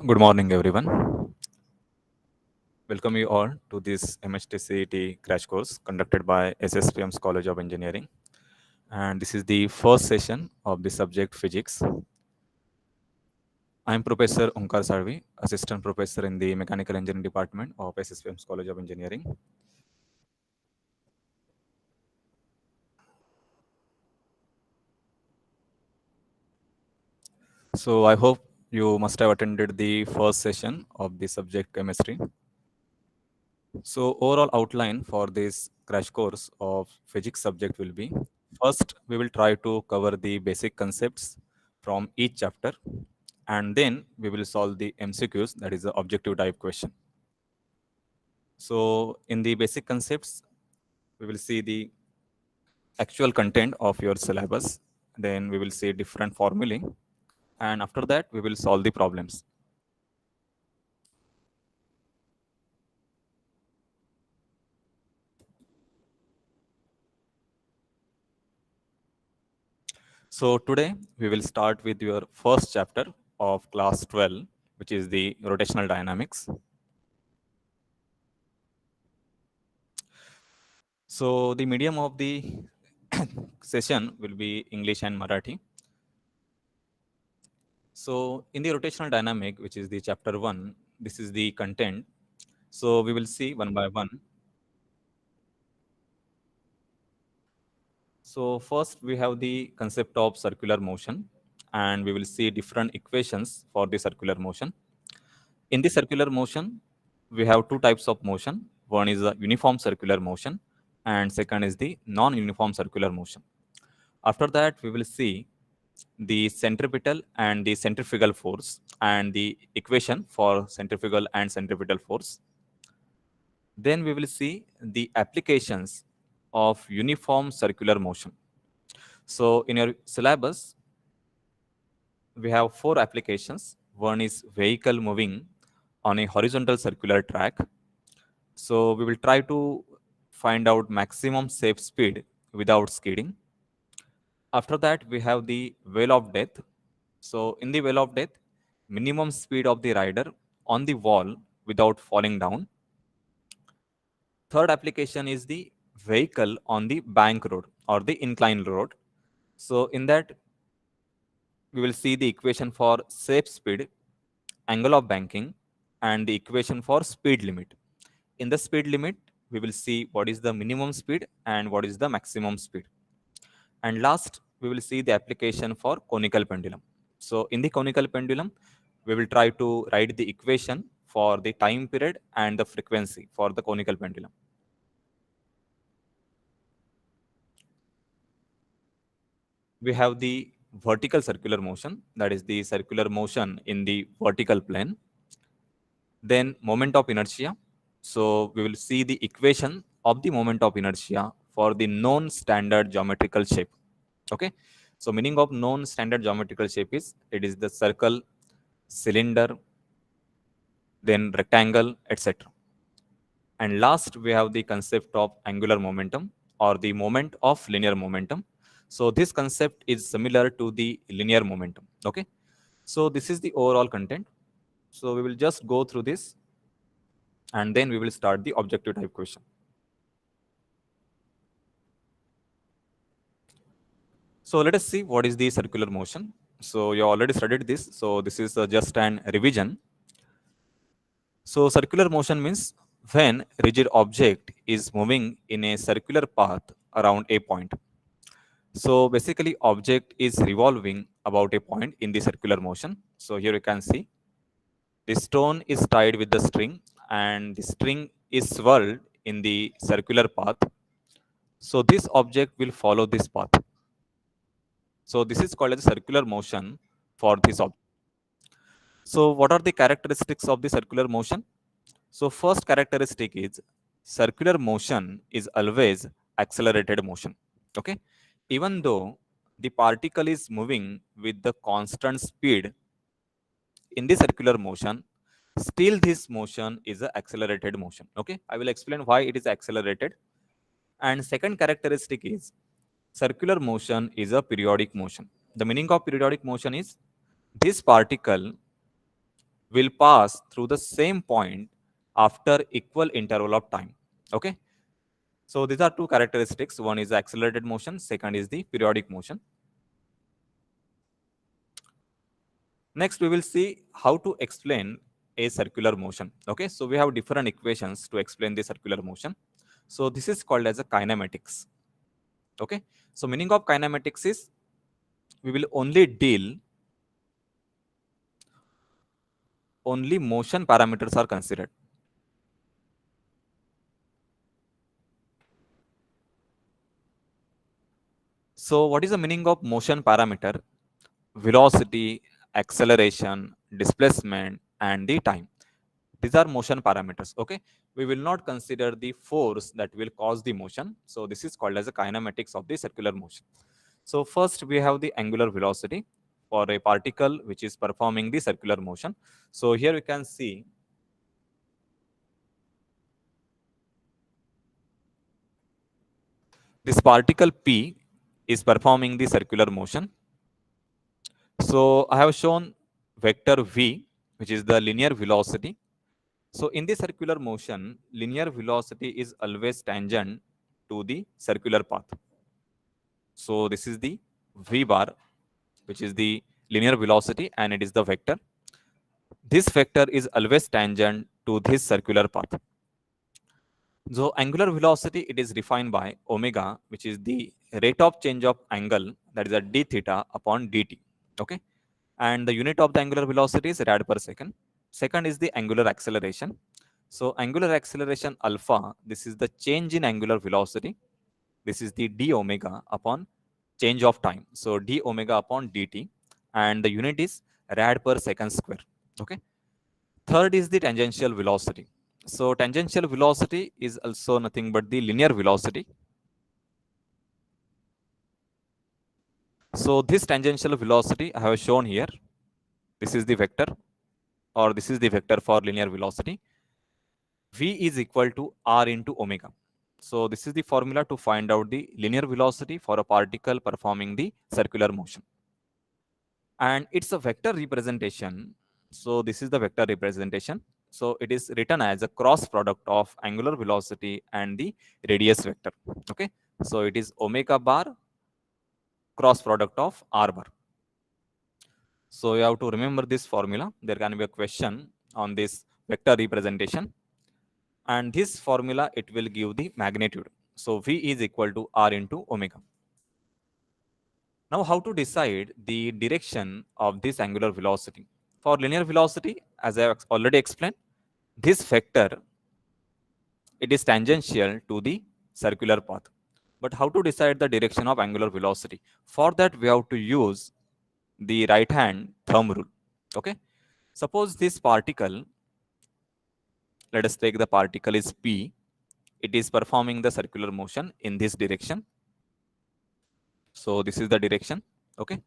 Good morning, everyone. Welcome you all to this MHTCET crash course conducted by SSPM's College of Engineering. And this is the first session of the subject physics. I am Professor Omkar Sarvi, Assistant Professor in the Mechanical Engineering Department of SSPM's College of Engineering. So I hope you must have attended the first session of the subject chemistry. So overall outline for this crash course of physics subject will be, first we will try to cover the basic concepts from each chapter, and then we will solve the MCQs, that is the objective type question. So in the basic concepts, we will see the actual content of your syllabus, then we will see different formulae, and after that we will solve the problems. So today we will start with your first chapter of class 12, which is the rotational dynamics. So the medium of the session will be English and Marathi. So in the rotational dynamic, which is the chapter 1, this is the content. So we will see one by one. So first we have the concept of circular motion, and we will see different equations for the circular motion. In the circular motion, we have two types of motion. One is the uniform circular motion, and second is the non-uniform circular motion. After that, we will see the centripetal and the centrifugal force and the equation for centrifugal and centripetal force. Then we will see the applications of uniform circular motion. So in your syllabus, we have 4 applications. One is vehicle moving on a horizontal circular track. So we will try to find out maximum safe speed without skidding. After that, we have the wheel of death. So in the wheel of death, minimum speed of the rider on the wall without falling down. Third application is the vehicle on the bank road or the inclined road. So in that, we will see the equation for safe speed, angle of banking, and the equation for speed limit. In the speed limit, we will see what is the minimum speed and what is the maximum speed. And last, we will see the application for conical pendulum. So in the conical pendulum, we will try to write the equation for the time period and the frequency for the conical pendulum. We have the vertical circular motion, that is the circular motion in the vertical plane. Then moment of inertia. So we will see the equation of the moment of inertia for the known standard geometrical shape. Okay. So meaning of known standard geometrical shape is, it is the circle, cylinder, then rectangle, etc. And last, we have the concept of angular momentum or the moment of linear momentum. So this concept is similar to the linear momentum. Okay. So this is the overall content. So we will just go through this, and then we will start the objective type question. So let us see what is the circular motion. So you already studied this. So this is just an revision. So circular motion means when rigid object is moving in a circular path around a point. So basically object is revolving about a point in the circular motion. So here you can see the stone is tied with the string, and the string is swirled in the circular path. So this object will follow this path. So this is called as circular motion for this object. So what are the characteristics of the circular motion? So first characteristic is circular motion is always accelerated motion. Okay. Even though the particle is moving with the constant speed in the circular motion, still this motion is an accelerated motion. Okay. I will explain why it is accelerated. And second characteristic is circular motion is a periodic motion. The meaning of periodic motion is this particle will pass through the same point after equal interval of time. Okay. So these are two characteristics. One is the accelerated motion, second is the periodic motion. Next, we will see how to explain a circular motion. Okay, so we have different equations to explain the circular motion. So this is called as a kinematics. Okay, so meaning of kinematics is we will only deal only motion parameters are considered. So what is the meaning of motion parameter? Velocity, acceleration, displacement, and the time. These are motion parameters. Okay, we will not consider the force that will cause the motion. So this is called as a kinematics of the circular motion. So first we have the angular velocity for a particle which is performing the circular motion. So here we can see this particle P is performing the circular motion. So I have shown vector V, which is the linear velocity. So in the circular motion, linear velocity is always tangent to the circular path. So this is the V bar, which is the linear velocity, and it is the vector. This vector is always tangent to this circular path. So angular velocity, it is defined by omega, which is the rate of change of angle, that is a d theta upon dt. Okay, and the unit of the angular velocity is rad per second. Second is the angular acceleration. So angular acceleration alpha, this is the change in angular velocity. This is the d omega upon change of time. So d omega upon dt, and the unit is rad per second square. Okay. Third is the tangential velocity. So tangential velocity is also nothing but the linear velocity. So this tangential velocity I have shown here. This is the vector, or this is the vector for linear velocity. V is equal to R into omega. So this is the formula to find out the linear velocity for a particle performing the circular motion. And it's a vector representation. So this is the vector representation. So it is written as a cross product of angular velocity and the radius vector. Okay. So it is omega bar cross product of R bar. So you have to remember this formula. There can be a question on this vector representation. And this formula, it will give the magnitude. So V is equal to R into omega. Now, how to decide the direction of this angular velocity? For linear velocity, as I have already explained, this vector, it is tangential to the circular path. But how to decide the direction of angular velocity? For that, we have to use the right hand thumb rule. Okay. Suppose this particle, let us take the particle is P. It is performing the circular motion in this direction. So this is the direction. Okay.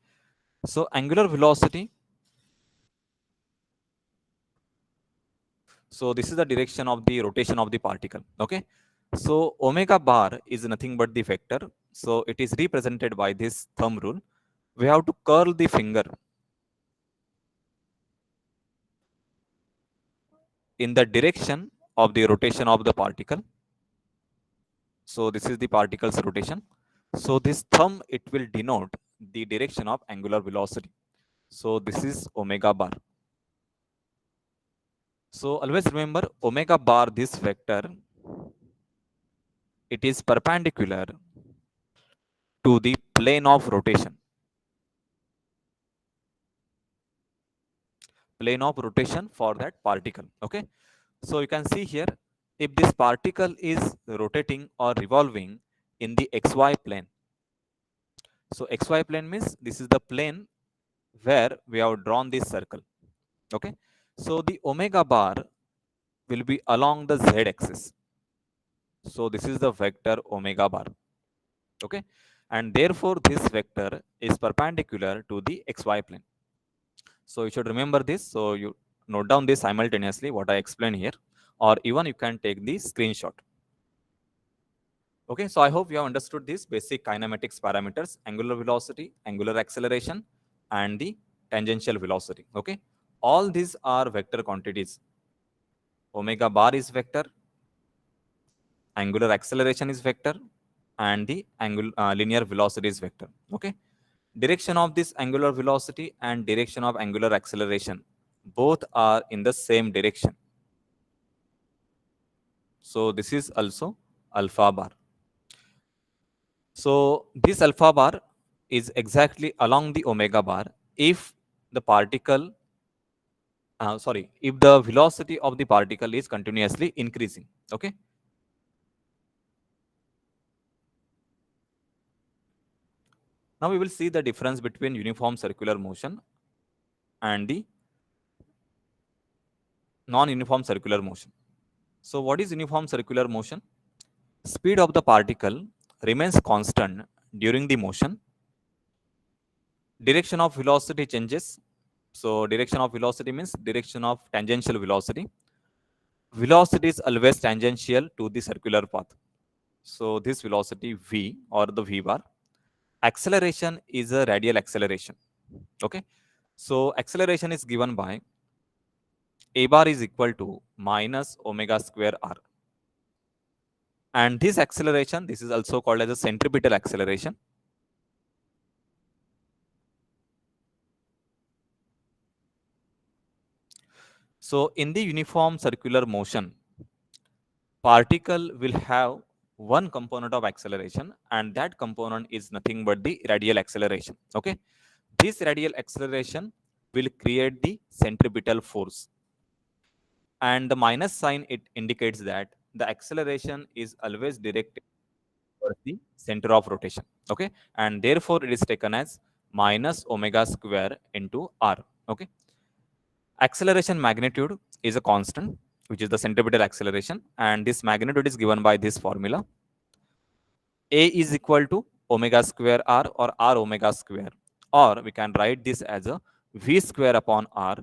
So angular velocity. So this is the direction of the rotation of the particle. Okay. So omega bar is nothing but the vector. So it is represented by this thumb rule. We have to curl the finger in the direction of the rotation of the particle. So this is the particle's rotation. So this thumb, it will denote the direction of angular velocity. So this is omega bar. So always remember omega bar, this vector, it is perpendicular to the plane of rotation. Plane of rotation for that particle. Okay. So you can see here, if this particle is rotating or revolving in the xy plane. So xy plane means this is the plane where we have drawn this circle. Okay. So the omega bar will be along the z axis. So this is the vector omega bar. Okay. And therefore this vector is perpendicular to the xy plane. So you should remember this. So you note down this simultaneously what I explained here, or even you can take the screenshot. Okay, so I hope you have understood these basic kinematics parameters: angular velocity, angular acceleration, and the tangential velocity. Okay, All these are vector quantities. Omega bar is vector, angular acceleration is vector, and the linear velocity is vector. Okay. Direction of this angular velocity and direction of angular acceleration, both are in the same direction. So this is also alpha bar. So this alpha bar is exactly along the omega bar if the particle, if the velocity of the particle is continuously increasing. Okay. Now we will see the difference between uniform circular motion and the non-uniform circular motion. So what is uniform circular motion? Speed of the particle remains constant during the motion. Direction of velocity changes. So direction of velocity means direction of tangential velocity. Velocity is always tangential to the circular path. So this velocity v or the v bar. Acceleration is a radial acceleration. Okay. So acceleration is given by a bar is equal to minus omega square r. And this acceleration, this is also called as a centripetal acceleration. So in the uniform circular motion, particle will have one component of acceleration, and that component is nothing but the radial acceleration. Okay. This radial acceleration will create the centripetal force. And the minus sign, it indicates that the acceleration is always directed towards the center of rotation. Okay. And therefore it is taken as minus omega square into r. Okay. Acceleration magnitude is a constant, which is the centripetal acceleration, and this magnitude is given by this formula. A is equal to omega square r or r omega square, or we can write this as a v square upon r,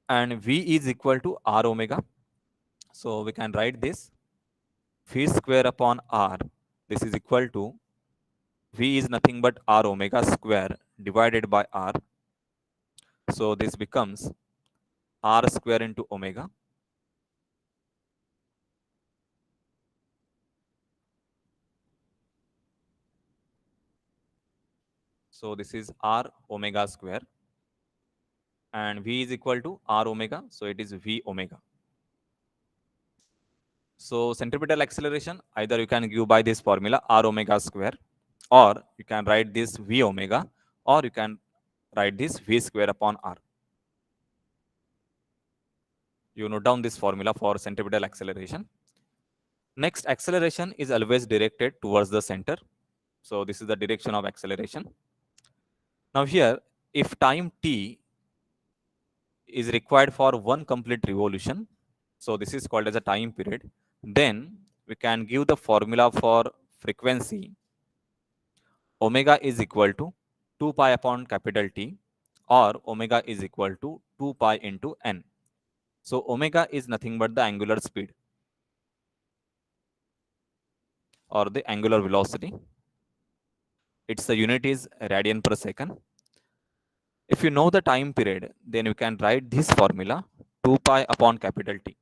and v is equal to r omega. So we can write this v square upon r. This is equal to v is nothing but r omega square divided by r. So this becomes r square into omega. So this is r omega square, and v is equal to r omega. So it is v omega. So centripetal acceleration, either you can give by this formula r omega square, or you can write this v omega, or you can write this v square upon r. You note down this formula for centripetal acceleration. Next, acceleration is always directed towards the center. So this is the direction of acceleration. Now here, if time t is required for one complete revolution, so this is called as a time period, then we can give the formula for frequency. Omega is equal to 2 pi upon capital T, or omega is equal to 2 pi into n. So omega is nothing but the angular speed or the angular velocity. Its the unit is radian per second. If you know the time period, then you can write this formula 2 pi upon capital T.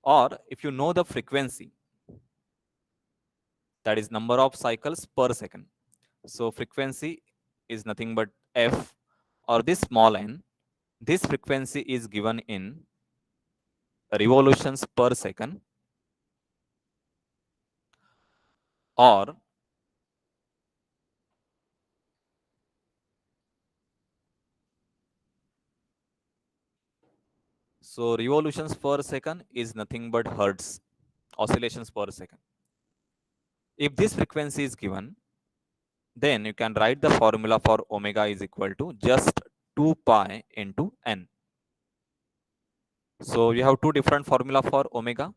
Or if you know the frequency, that is number of cycles per second. So frequency is nothing but f or this small n. This frequency is given in revolutions per second, or so revolutions per second is nothing but hertz, oscillations per second. If this frequency is given, then you can write the formula for omega is equal to just 2 pi into n. So you have two different formula for omega.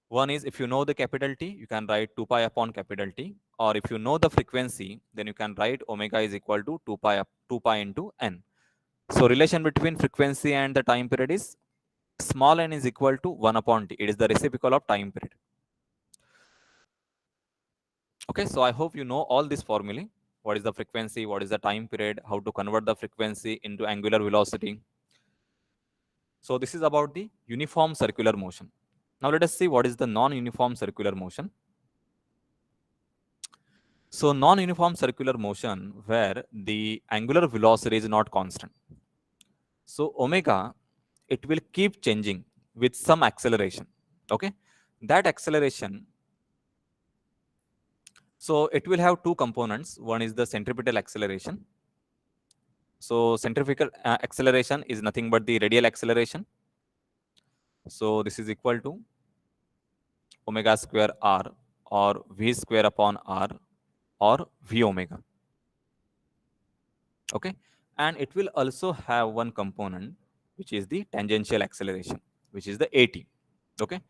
One is if you know the capital T, you can write 2 pi upon capital T. Or if you know the frequency, then you can write omega is equal to 2 pi into n. So relation between frequency and the time period is small n is equal to 1 upon t. It is the reciprocal of time period. Okay, so I hope you know all this formulae. what is the frequency, what is the time period, how to convert the frequency into angular velocity. So this is about the uniform circular motion. Now let us see what is the non-uniform circular motion. So non-uniform circular motion where the angular velocity is not constant. So omega, it will keep changing with some acceleration. Okay, that acceleration, so it will have two components. One is the centripetal acceleration. So centrifugal acceleration is nothing but the radial acceleration. So this is equal to omega square r, or v square upon r, or v omega. Okay, and it will also have one component which is the tangential acceleration, which is the at. Okay,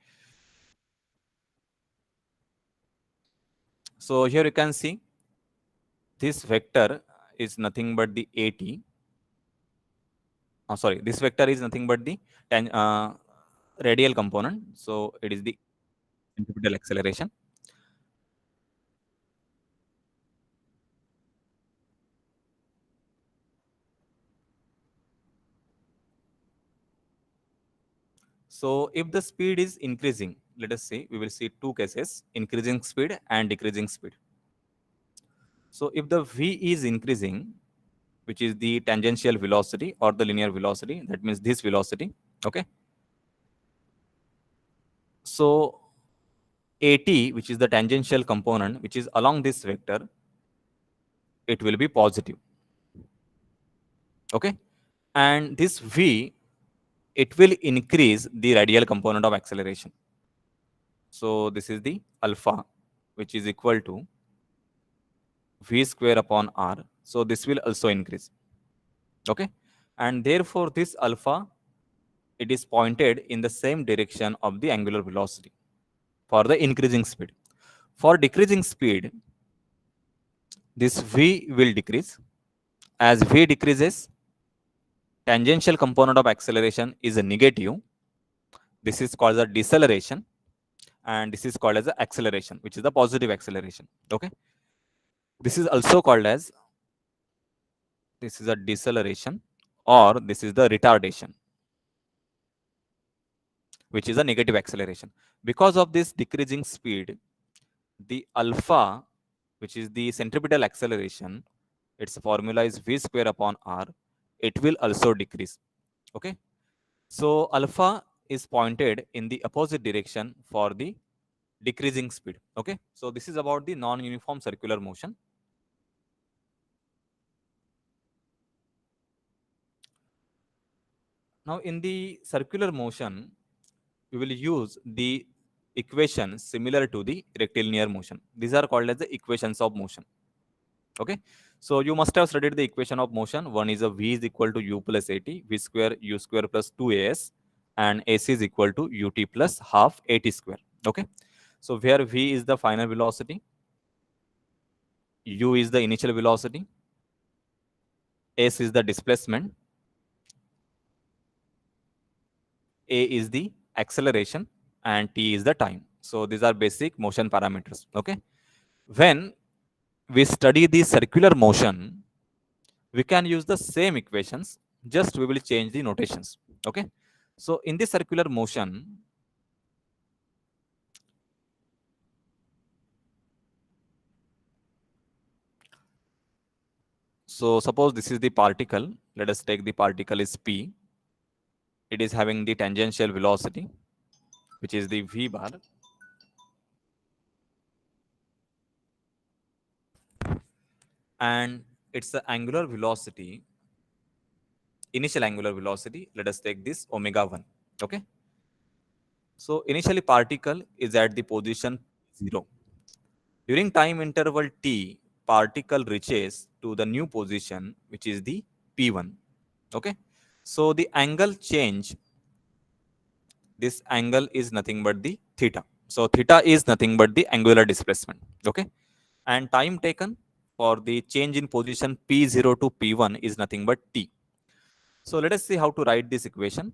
so here you can see this vector is nothing but the at. Sorry, this vector is nothing but the radial component, so it is the centripetal acceleration. So if the speed is increasing, let us say we will see two cases, increasing speed and decreasing speed. So if the v is increasing, which is the tangential velocity or the linear velocity, that means this velocity. Okay, so at, which is the tangential component, which is along this vector, it will be positive. Okay, and this v, it will increase the radial component of acceleration. So this is the alpha, which is equal to v square upon r. So this will also increase. Okay, and therefore this alpha, it is pointed in the same direction of the angular velocity for the increasing speed. For decreasing speed, this v will decrease. As v decreases, tangential component of acceleration is a negative. This is called the deceleration, and this is called as the acceleration, which is the positive acceleration. Okay, this is also called as, this is a deceleration, or this is the retardation, which is a negative acceleration. Because of this decreasing speed, the alpha, which is the centripetal acceleration, its formula is v square upon r, it will also decrease. Okay, so alpha is pointed in the opposite direction for the decreasing speed. Okay, so this is about the non-uniform circular motion. Now in the circular motion, we will use the equations similar to the rectilinear motion. These are called as the equations of motion. Okay, so you must have studied the equation of motion. One is a v is equal to u plus at, v square u square plus 2as, and ac is equal to ut plus half at square. Okay, so where v is the final velocity, u is the initial velocity, s is the displacement, a is the acceleration, and t is the time. So these are basic motion parameters. Okay, when we study the circular motion, we can use the same equations, just we will change the notations. Okay, so in the circular motion, so suppose this is the particle, let us take the particle is p, it is having the tangential velocity, which is the v bar, and it's the angular velocity, initial angular velocity, let us take this omega 1. Okay, so initially particle is at the position 0. During time interval t, particle reaches to the new position, which is the p1. Okay, so the angle change, this angle is nothing but the theta. So theta is nothing but the angular displacement. Okay, and time taken for the change in position p0 to p1 is nothing but t. So let us see how to write this equation.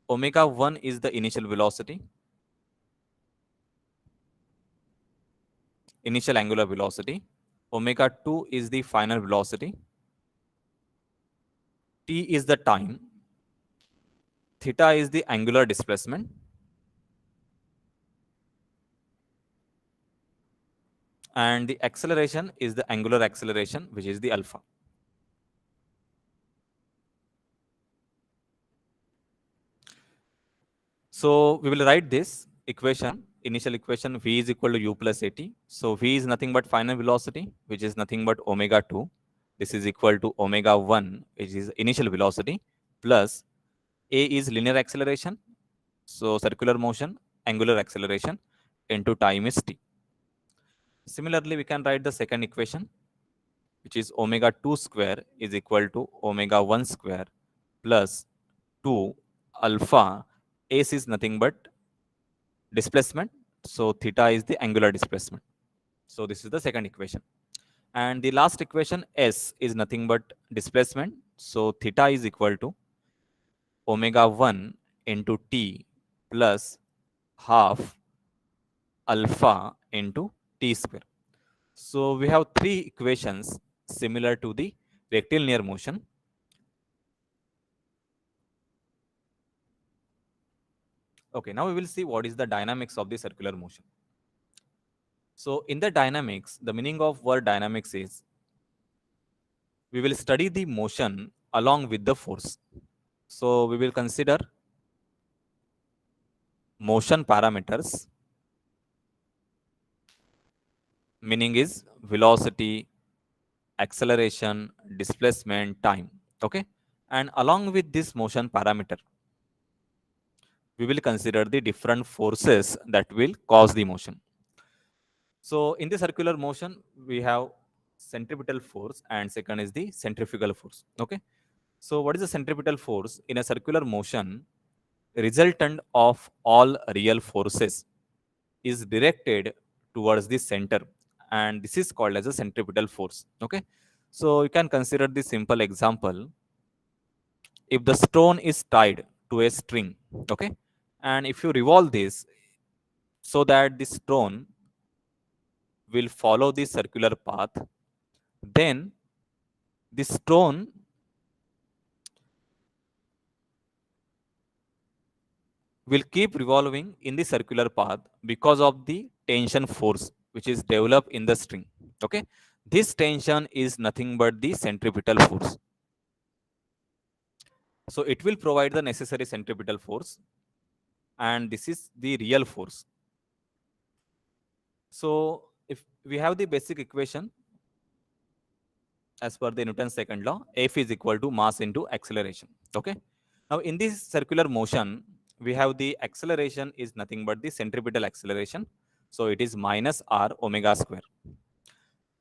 Omega 1 is the initial velocity, initial angular velocity, Omega 2 is the final velocity, t is the time, theta is the angular displacement, and the acceleration is the angular acceleration, which is the alpha. So we will write this equation, initial equation, v is equal to u plus at. So v is nothing but final velocity, which is nothing but omega 2. This is equal to omega 1, which is initial velocity, plus a is linear acceleration, so circular motion, angular acceleration, into time is t. Similarly, we can write the second equation, which is omega 2 square is equal to omega 1 square plus 2 alpha. S is nothing but displacement, so theta is the angular displacement. So this is the second equation. And the last equation, S, is nothing but displacement, so theta is equal to omega 1 into t plus half alpha into t square. So we have three equations similar to the rectilinear motion. Okay, now we will see what is the dynamics of the circular motion. So in the dynamics, the meaning of word dynamics is we will study the motion along with the force. So we will consider motion parameters, meaning is velocity, acceleration, displacement, time. Okay. And along with this motion parameter, we will consider the different forces that will cause the motion. So in the circular motion, we have centripetal force and second is the centrifugal force. Okay. So what is the centripetal force? In a circular motion, resultant of all real forces is directed towards the center, and this is called as a centripetal force. Okay. So you can consider the simple example. If the stone is tied to a string, okay, and if you revolve this so that the stone will follow the circular path, then the stone will keep revolving in the circular path because of the tension force which is developed in the string. Okay, this tension is nothing but the centripetal force. So it will provide the necessary centripetal force, and this is the real force. So if we have the basic equation as per the Newton's second law, F is equal to mass into acceleration. Okay. Now in this circular motion, we have the acceleration is nothing but the centripetal acceleration. So it is minus r omega square.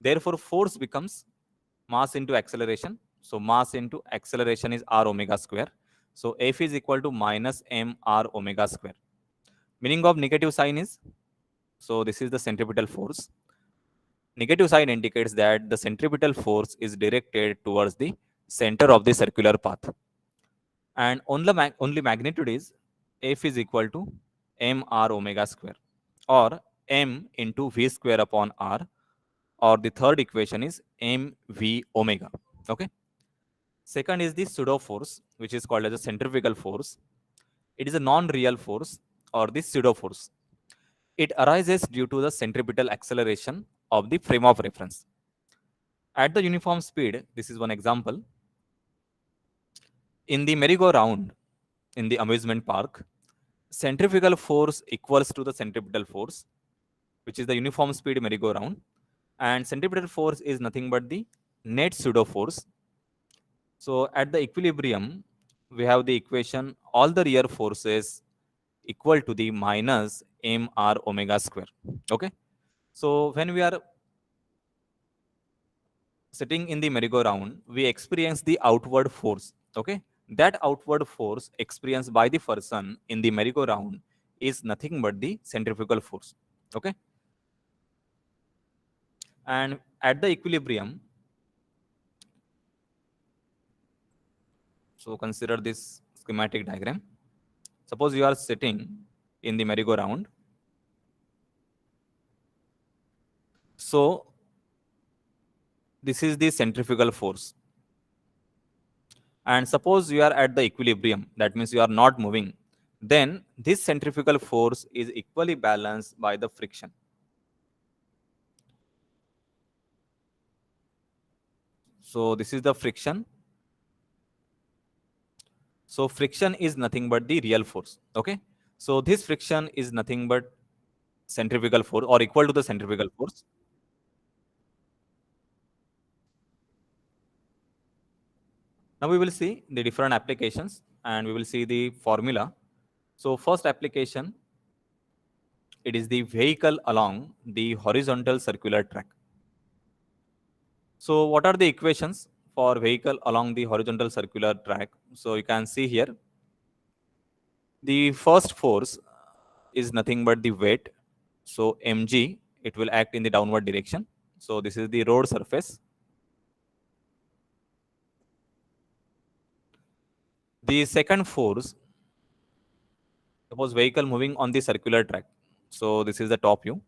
Therefore, force becomes mass into acceleration. So mass into acceleration is r omega square. So F is equal to minus m r omega square. Meaning of negative sign is, so this is the centripetal force. Negative sign indicates that the centripetal force is directed towards the center of the circular path. And only magnitude is F is equal to m r omega square, or m into v square upon r, or the third equation is m v omega. Okay. Second is the pseudo force, which is called as a centrifugal force. It is a non-real force or the pseudo force. It arises due to the centripetal acceleration of the frame of reference. At the uniform speed, this is one example. In the merry-go-round in the amusement park, centrifugal force equals to the centripetal force, which is the uniform speed merry-go-round. And centripetal force is nothing but the net pseudo force. So at the equilibrium, we have the equation all the real forces equal to the minus m r omega square. Okay. So when we are sitting in the merry-go-round, we experience the outward force. Okay. That outward force experienced by the person in the merry-go-round is nothing but the centrifugal force. Okay. And at the equilibrium, so consider this schematic diagram. Suppose you are sitting in the merry-go-round. So This is the centrifugal force. And suppose you are at the equilibrium, that means you are not moving, then this centrifugal force is equally balanced by the friction. So this is the friction. So friction is nothing but the real force. Okay. So this friction is nothing but centrifugal force or equal to the centrifugal force. Now we will see the different applications and we will see the formula. So first application, it is the vehicle along the horizontal circular track. So what are the equations for vehicle along the horizontal circular track? So you can see here, the first force is nothing but the weight. So mg, it will act in the downward direction. So this is the road surface. The second force, suppose vehicle moving on the circular track. So this is the top view.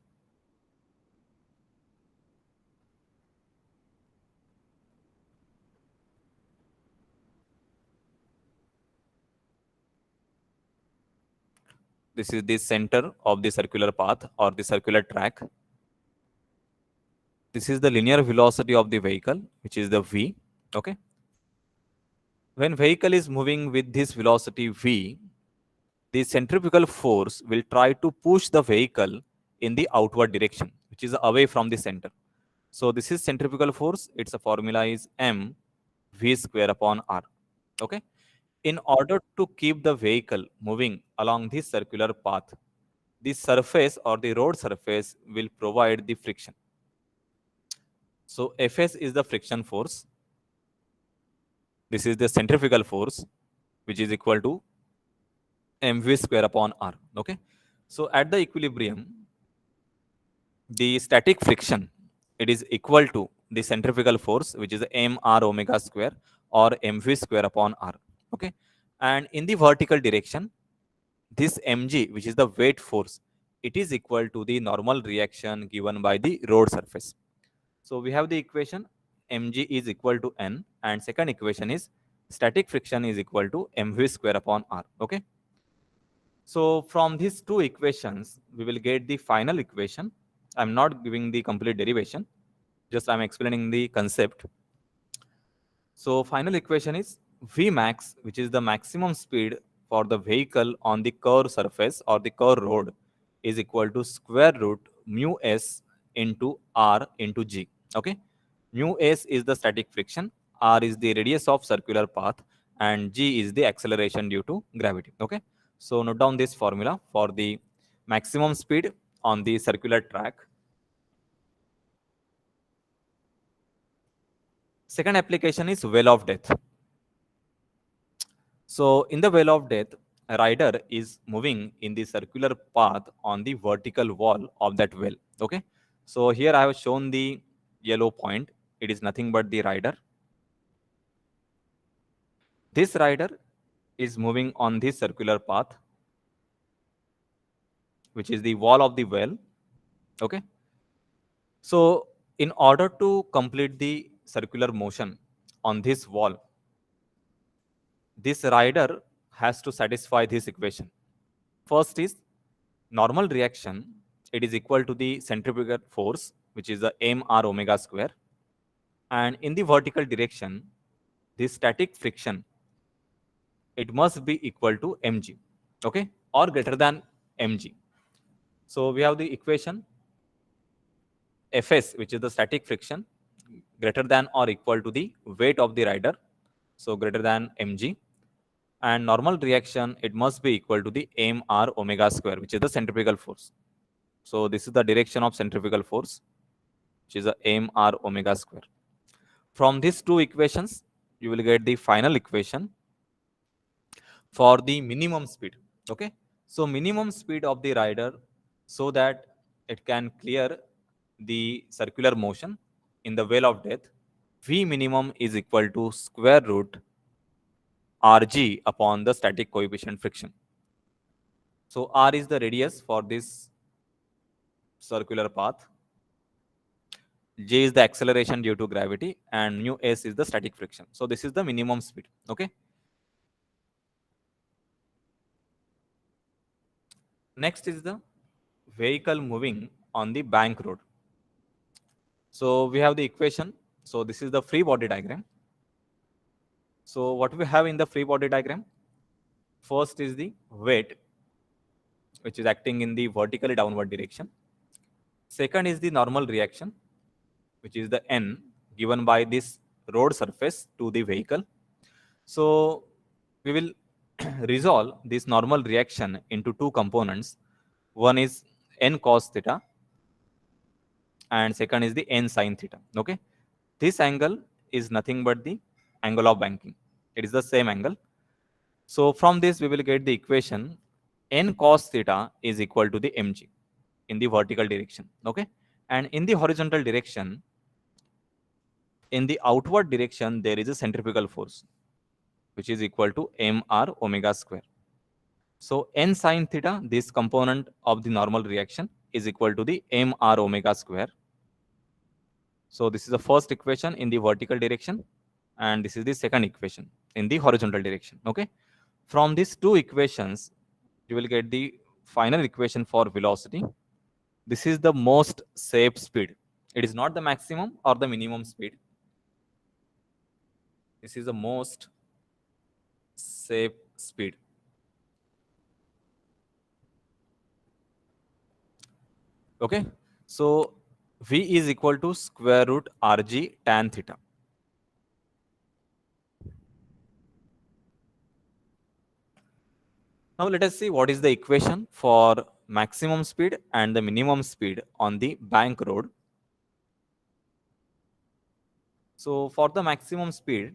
This is the center of the circular path or the circular track. This is the linear velocity of the vehicle, which is the v. Okay. When vehicle is moving with this velocity v, the centrifugal force will try to push the vehicle in the outward direction, which is away from the center. So this is centrifugal force. Its formula is m v square upon r. Okay. In order to keep the vehicle moving along this circular path, the surface or the road surface will provide the friction. So Fs is the friction force. This is the centrifugal force, which is equal to mv square upon r. Okay. So at the equilibrium, the static friction, it is equal to the centrifugal force, which is m r omega square or mv square upon r. Okay. And in the vertical direction, this mg, which is the weight force, it is equal to the normal reaction given by the road surface. So we have the equation mg is equal to n, and second equation is static friction is equal to mv square upon r. Okay. So from these two equations, we will get the final equation. I'm not giving the complete derivation, just I'm explaining the concept. So final equation is Vmax, which is the maximum speed for the vehicle on the curved surface or the curved road, is equal to square root mu s into r into g. Okay. Mu s is the static friction, r is the radius of circular path, and g is the acceleration due to gravity. Okay. So note down this formula for the maximum speed on the circular track. Second application is well of death. So in the well of death, a rider is moving in the circular path on the vertical wall of that well. Okay. So here I have shown the yellow point. It is nothing but the rider. This rider is moving on this circular path, which is the wall of the well. Okay. So in order to complete the circular motion on this wall, this rider has to satisfy this equation. First is normal reaction. It is equal to the centrifugal force, which is the mr omega square. And in the vertical direction, the static friction, it must be equal to mg, okay, or greater than mg. So we have the equation Fs, which is the static friction, greater than or equal to the weight of the rider, so greater than mg. And normal reaction, it must be equal to the mr omega square, which is the centrifugal force. So this is the direction of centrifugal force, which is a mr omega square. From these two equations, you will get the final equation for the minimum speed. Okay. So minimum speed of the rider, so that it can clear the circular motion in the well of death, V minimum is equal to square root Rg upon the static coefficient friction. So R is the radius for this circular path. G is the acceleration due to gravity, and mu s is the static friction. So this is the minimum speed. Okay. Next is the vehicle moving on the bank road. So we have the equation. So this is the free body diagram. So what we have in the free body diagram? First is the weight, which is acting in the vertically downward direction. Second is the normal reaction, which is the N given by this road surface to the vehicle. So we will resolve this normal reaction into two components. One is N cos theta and second is the N sin theta. Okay. This angle is nothing but the angle of banking. It is the same angle. So from this we will get the equation N cos theta is equal to the mg in the vertical direction. Okay. And in the horizontal direction, in the outward direction, there is a centrifugal force, which is equal to mr omega square. So n sine theta, this component of the normal reaction, is equal to the mr omega square. So this is the first equation in the vertical direction, and this is the second equation in the horizontal direction. Okay. From these two equations, you will get the final equation for velocity. This is the most safe speed. It is not the maximum or the minimum speed. This is the most safe speed. Okay. So V is equal to square root Rg tan theta. Now let us see what is the equation for maximum speed and the minimum speed on the bank road. So for the maximum speed,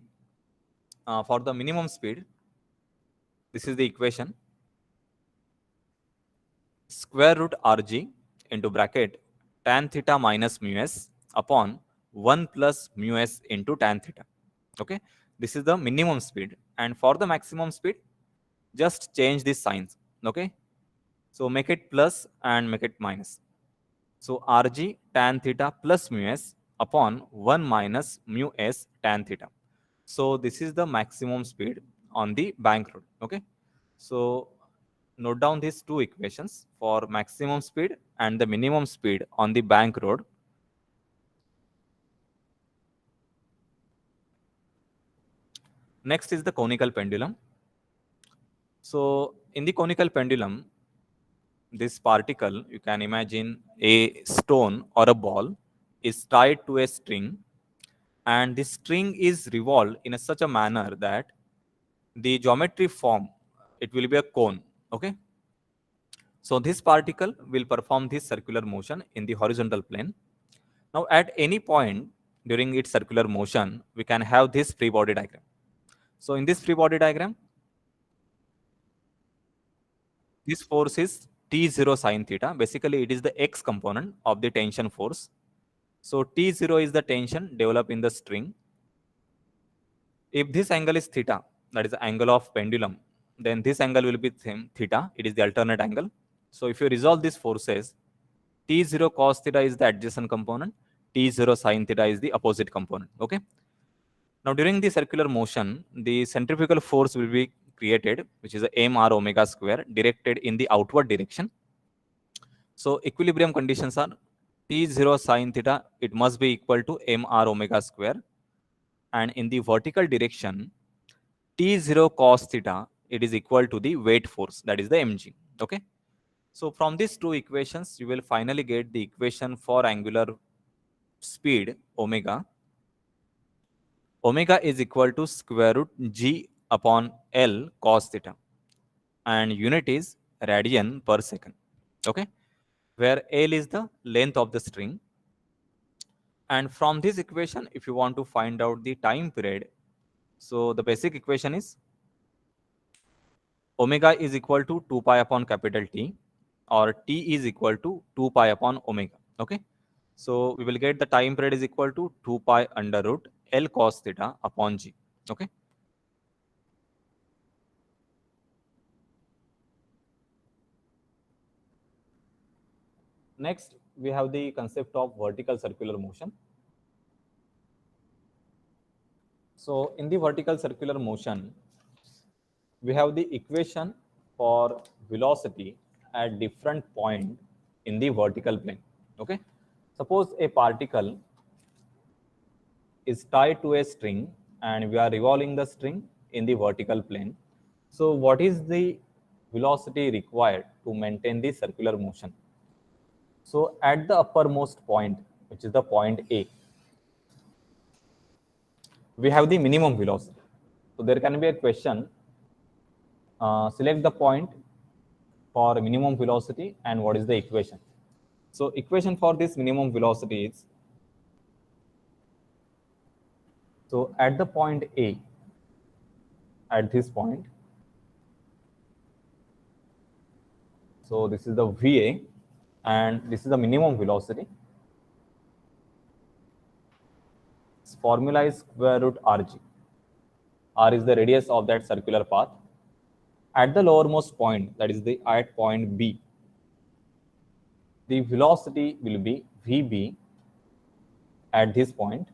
for the minimum speed, this is the equation: square root Rg into bracket tan theta minus mu s upon 1 plus mu s into tan theta. Okay. This is the minimum speed. And for the maximum speed, just change these signs. Okay. So make it plus and make it minus. So Rg tan theta plus mu s upon 1 minus mu s tan theta. So this is the maximum speed on the bank road. Okay. So note down these two equations for maximum speed and the minimum speed on the bank road. Next is the conical pendulum. So in the conical pendulum, this particle, you can imagine a stone or a ball, is tied to a string, and this string is revolved in such a manner that the geometry form, it will be a cone. Okay. So this particle will perform this circular motion in the horizontal plane. Now at any point during its circular motion, we can have this free body diagram. So in this free body diagram, this force is T0 sine theta. Basically, it is the x component of the tension force. So T0 is the tension developed in the string. If this angle is theta, that is the angle of pendulum, then this angle will be same theta. It is the alternate angle. So if you resolve these forces, T0 cos theta is the adjacent component, T0 sine theta is the opposite component. Okay. Now during the circular motion, the centrifugal force will be created, which is a mr omega square directed in the outward direction. So equilibrium conditions are T0 sine theta, it must be equal to mr omega square. And in the vertical direction, T0 cos theta, it is equal to the weight force, that is the mg. Okay. So from these two equations, you will finally get the equation for angular speed omega. Omega is equal to square root g upon L cos theta, and unit is radian per second. Okay. Where L is the length of the string. And from this equation, if you want to find out the time period, so the basic equation is omega is equal to 2 pi upon capital T, or T is equal to 2 pi upon omega. Okay. So we will get the time period is equal to 2 pi under root L cos theta upon G. Okay. Next, we have the concept of vertical circular motion. So in the vertical circular motion, we have the equation for velocity at different point in the vertical plane. Okay, suppose a particle is tied to a string and we are revolving the string in the vertical plane. So what is the velocity required to maintain the circular motion? So at the uppermost point, which is the point A, we have the minimum velocity. So there can be a question, select the point for minimum velocity and what is the equation. So equation for this minimum velocity is, so at the point A, at this point, so this is the VA and this is the minimum velocity. Its formula is square root RG. R is the radius of that circular path. At the lowermost point, that is the at point B, the velocity will be VB at this point.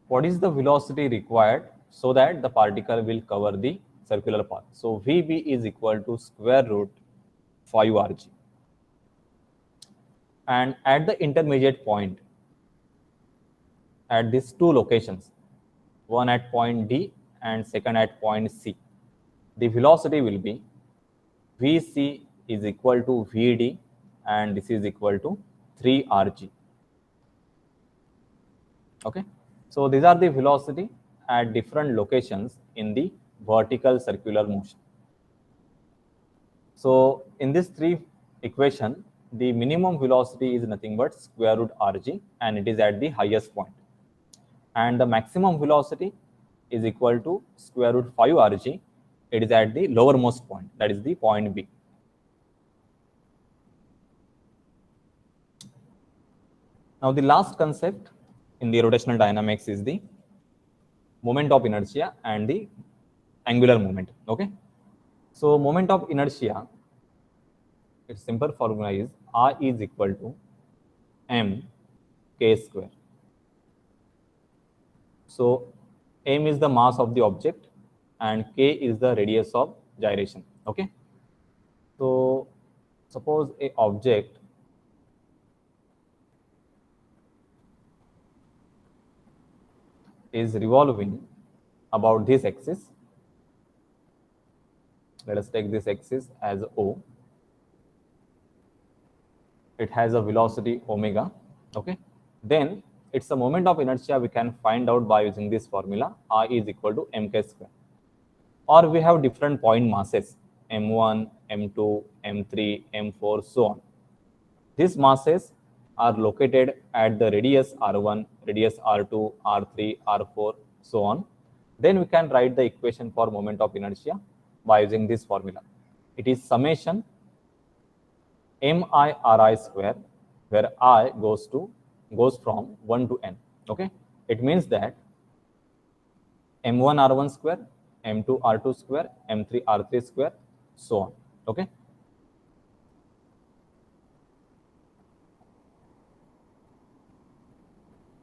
What is the velocity required so that the particle will cover the circular path? So VB is equal to square root 5RG. And at the intermediate point, at these two locations, one at point D and second at point C, the velocity will be Vc is equal to Vd and this is equal to 3RG. Okay, so these are the velocity at different locations in the vertical circular motion. So in this three equation, the minimum velocity is nothing but square root RG and it is at the highest point. And the maximum velocity is equal to square root 5RG. It is at the lowermost point, that is the point B. Now the last concept in the rotational dynamics is the moment of inertia and the angular moment. Okay, so moment of inertia, its simple formula is R is equal to m k square. So m is the mass of the object and k is the radius of gyration. Okay, so suppose a object is revolving about this axis. Let us take this axis as O. It has a velocity omega. Okay, then it's a moment of inertia we can find out by using this formula, R is equal to mk square. Or we have different point masses, m1, m2, m3, m4, so on. These masses are located at the radius r1, radius r2, r3, r4, so on. Then we can write the equation for moment of inertia by using this formula. It is summation mi square, where I goes from 1 to n. Okay, it means that m1 r1 square, m2 r2 square, m3 r3 square, so on. Okay,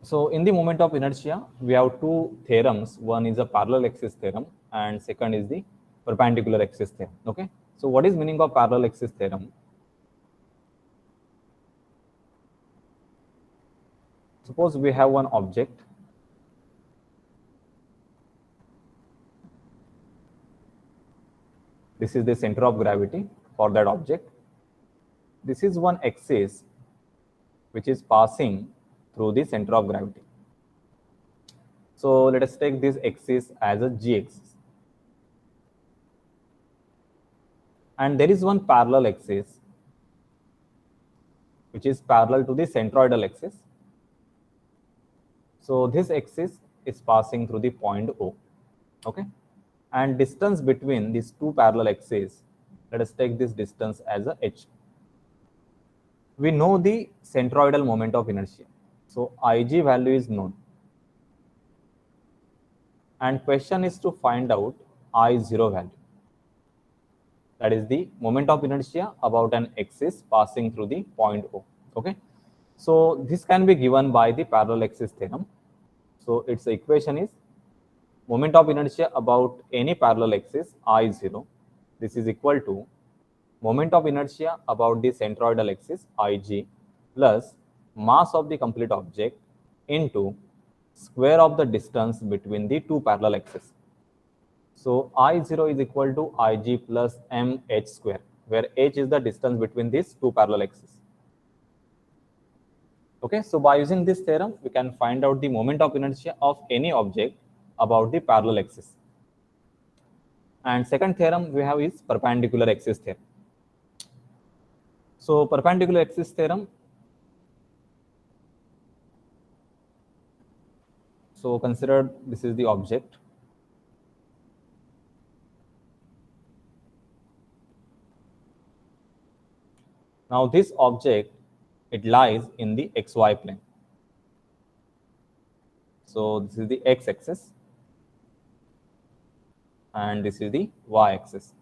so in the moment of inertia, we have two theorems. One is a parallel axis theorem and second is the perpendicular axis theorem. Okay, so what is meaning of parallel axis theorem? Suppose we have one object. This is the center of gravity for that object. This is one axis which is passing through the center of gravity. So let us take this axis as a g axis. And there is one parallel axis which is parallel to the centroidal axis. So this axis is passing through the point O. Okay, and distance between these two parallel axes, let us take this distance as a h. We know the centroidal moment of inertia, so Ig value is known, and question is to find out I0 value, that is the moment of inertia about an axis passing through the point O. Okay, So this can be given by the parallel axis theorem. So its equation is moment of inertia about any parallel axis I0. This is equal to moment of inertia about the centroidal axis Ig plus mass of the complete object into square of the distance between the two parallel axes. So I0 is equal to Ig plus mh square, where h is the distance between these two parallel axes. Okay, so by using this theorem, we can find out the moment of inertia of any object about the parallel axis. And second theorem we have is perpendicular axis theorem. So perpendicular axis theorem, so consider this is the object. Now this object, it lies in the xy plane. So this is the x-axis and this is the y-axis.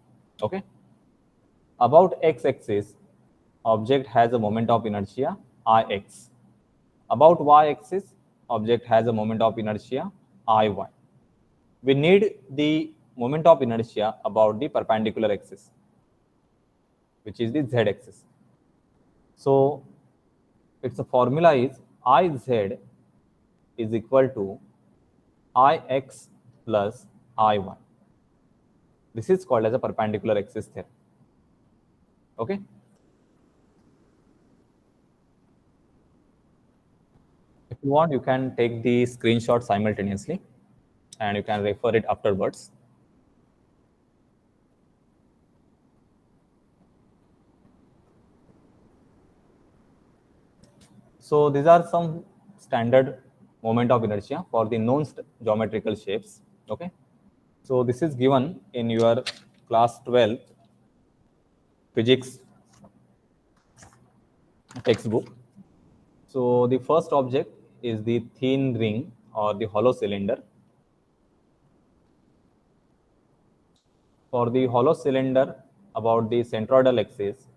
Okay. About x-axis, object has a moment of inertia Ix. About y-axis, object has a moment of inertia Iy. We need the moment of inertia about the perpendicular axis, which is the z-axis. So its formula is Iz is equal to Ix plus Iy. This is called as a perpendicular axis theorem. Okay. If you want, you can take the screenshot simultaneously and you can refer it afterwards. So these are some standard moment of inertia for the known geometrical shapes. Okay. So this is given in your class 12 physics textbook. So the first object is the thin ring or the hollow cylinder. For the hollow cylinder about the centroidal axis,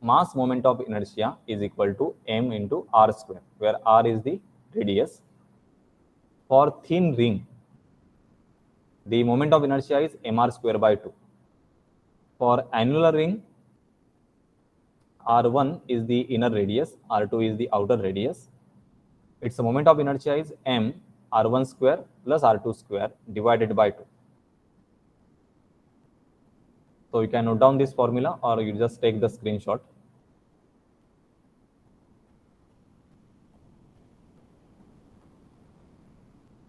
mass moment of inertia is equal to m into r square, where r is the radius. For thin ring, the moment of inertia is mr square by 2. For annular ring, r1 is the inner radius, r2 is the outer radius. Its moment of inertia is m r1 square plus r2 square divided by 2. So you can note down this formula or you just take the screenshot.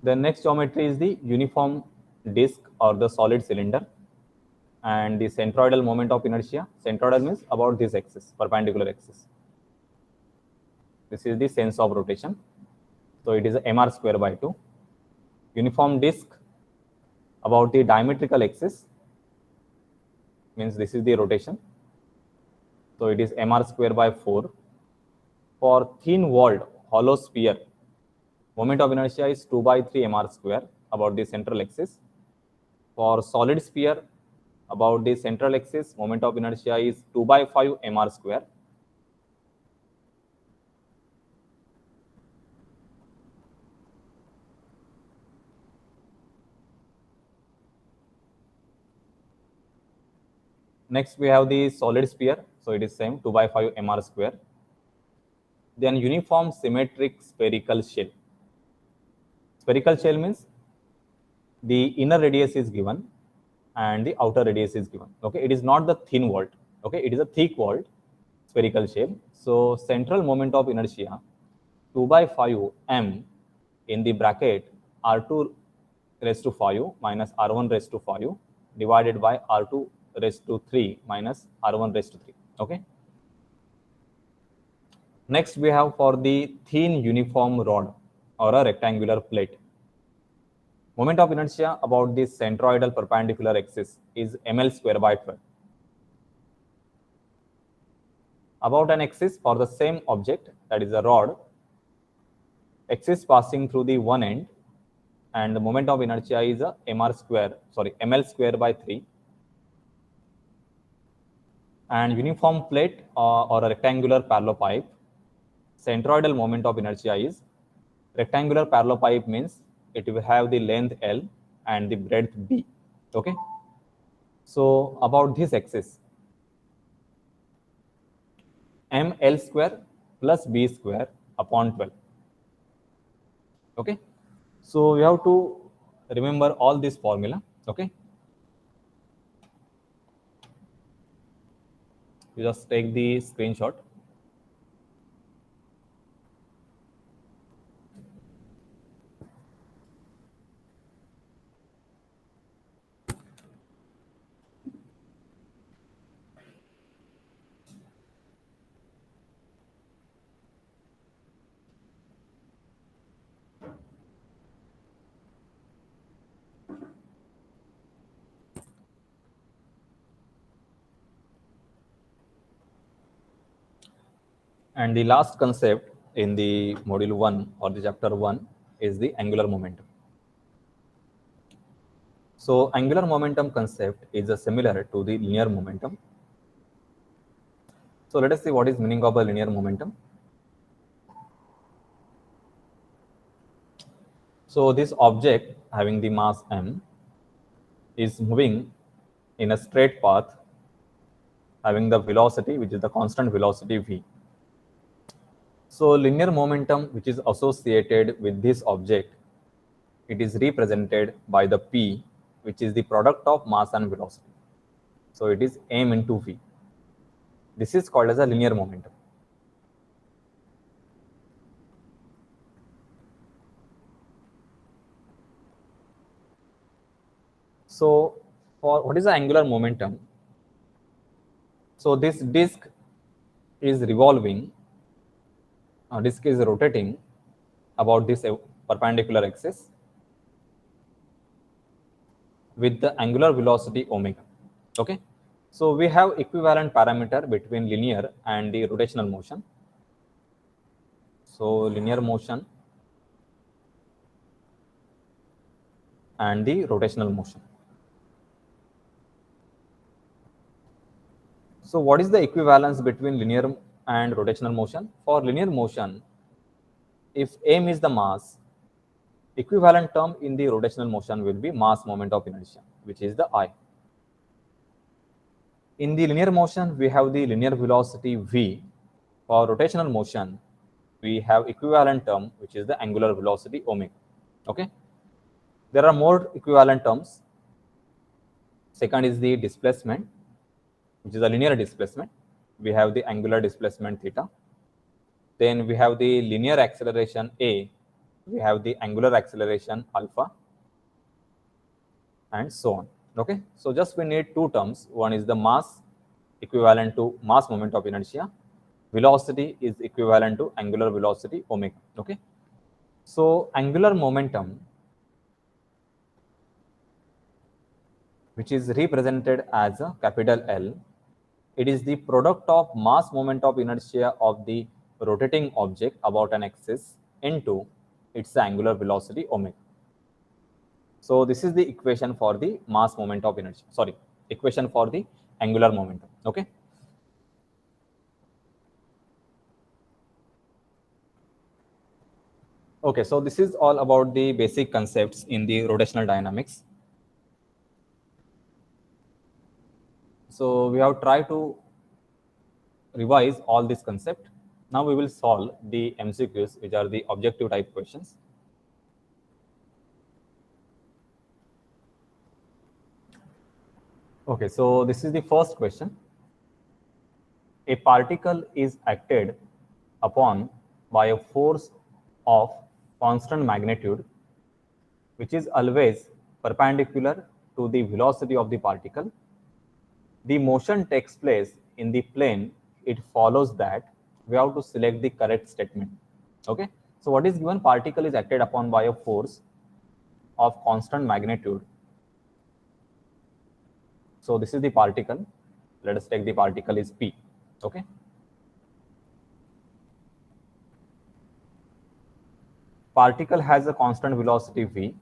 The next geometry is the uniform disc or the solid cylinder, and the centroidal moment of inertia. Centroidal means about this axis, perpendicular axis. This is the sense of rotation. So it is mr square by 2. Uniform disc about the diametrical axis means this is the rotation. So it is mr square by 4. For thin walled hollow sphere, moment of inertia is 2 by 3 mr square about the central axis. For solid sphere, about the central axis, moment of inertia is 2 by 5 mr square. Next, we have the solid sphere. So it is same 2 by 5 mr square. Then uniform symmetric spherical shell. Spherical shell means the inner radius is given and the outer radius is given. Okay, it is not the thin walled. Okay, it is a thick walled spherical shape. So central moment of inertia 2 by 5 m in the bracket r2 raised to 5 minus r1 raised to 5 divided by r2 raised to 3 minus r1 raised to 3. Okay. Next, we have for the thin uniform rod or a rectangular plate. Moment of inertia about this centroidal perpendicular axis is ml square by 12. About an axis for the same object, that is a rod, axis passing through the one end, and the moment of inertia is a ml square by 3. And uniform plate or a rectangular parallelepiped centroidal moment of inertia is rectangular parallelepiped means it will have the length L and the breadth B. Okay. So about this axis, ml square plus b square upon 12. Okay. So we have to remember all this formula. Okay. You just take the screenshot. And the last concept in the module 1 or the chapter 1 is the angular momentum. So angular momentum concept is similar to the linear momentum. So let us see what is meaning of a linear momentum. So this object having the mass m is moving in a straight path having the velocity which is the constant velocity v. So linear momentum which is associated with this object, it is represented by the p which is the product of mass and velocity. So it is m into v. This is called as a linear momentum. So for what is the angular momentum? So this disk is revolving, disk is rotating about this perpendicular axis with the angular velocity omega. Okay. So we have equivalent parameter between linear and the rotational motion. So linear motion and the rotational motion. So what is the equivalence between linear and rotational motion? For linear motion, if m is the mass, equivalent term in the rotational motion will be mass moment of inertia, which is the I. In the linear motion, we have the linear velocity v. For rotational motion, we have equivalent term, which is the angular velocity omega. Okay. There are more equivalent terms. Second is the displacement, which is a linear displacement. We have the angular displacement theta. Then we have the linear acceleration a. We have the angular acceleration alpha, and so on. Okay. So just we need two terms. One is the mass equivalent to mass moment of inertia. Velocity is equivalent to angular velocity omega. Okay. So angular momentum, which is represented as a capital L, it is the product of mass moment of inertia of the rotating object about an axis into its angular velocity omega. So this is the equation for the mass moment of inertia. Sorry, equation for the angular momentum. Okay. Okay, so this is all about the basic concepts in the rotational dynamics. So we have tried to revise all this concept. Now we will solve the MCQs, which are the objective type questions. Okay, so this is the first question. A particle is acted upon by a force of constant magnitude, which is always perpendicular to the velocity of the particle. The motion takes place in the plane. It follows that we have to select the correct statement. Okay. So what is given? Particle is acted upon by a force of constant magnitude. So this is the particle. Let us take the particle is P. Okay. Particle has a constant velocity V.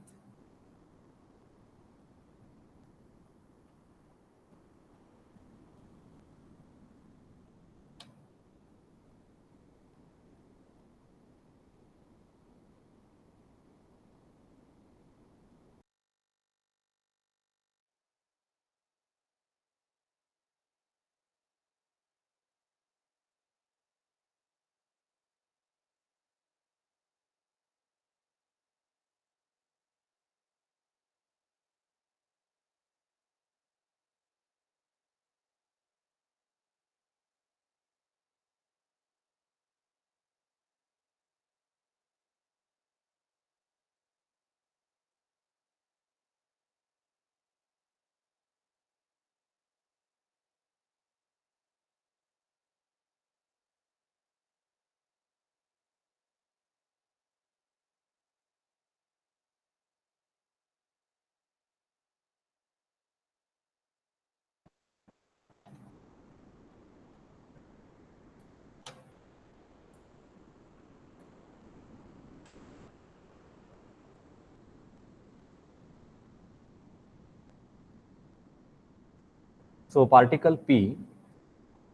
So particle P,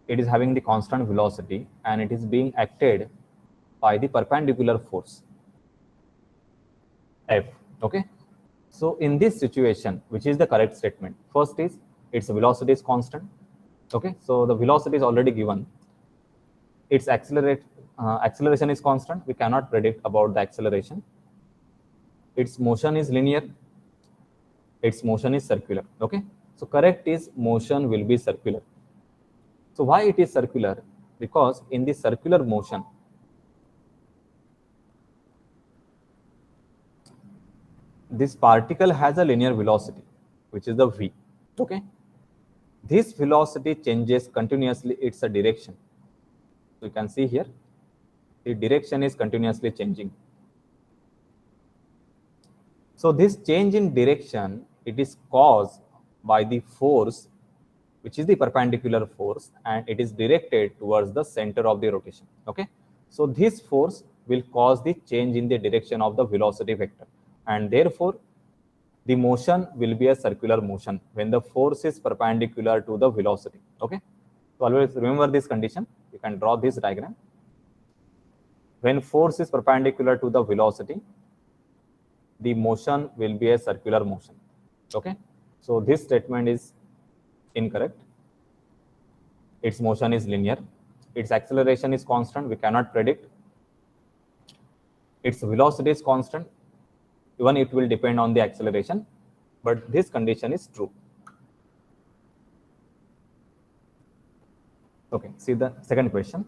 it is having the constant velocity and it is being acted by the perpendicular force F. Okay. So in this situation, which is the correct statement? First is its velocity is constant. Okay. So the velocity is already given. Its acceleration is constant. We cannot predict about the acceleration. Its motion is linear. Its motion is circular. Okay. So correct is motion will be circular. So why it is circular? Because in the circular motion, this particle has a linear velocity, which is the v. Okay. This velocity changes continuously its direction. So you can see here, the direction is continuously changing. So this change in direction, it is caused by the force, which is the perpendicular force, and it is directed towards the center of the rotation. Okay. So this force will cause the change in the direction of the velocity vector, and therefore the motion will be a circular motion when the force is perpendicular to the velocity. Okay. So always remember this condition. You can draw this diagram. When force is perpendicular to the velocity, the motion will be a circular motion. Okay. So this statement is incorrect. Its motion is linear. Its acceleration is constant. We cannot predict. Its velocity is constant. Even it will depend on the acceleration, but this condition is true. Okay, see the second question.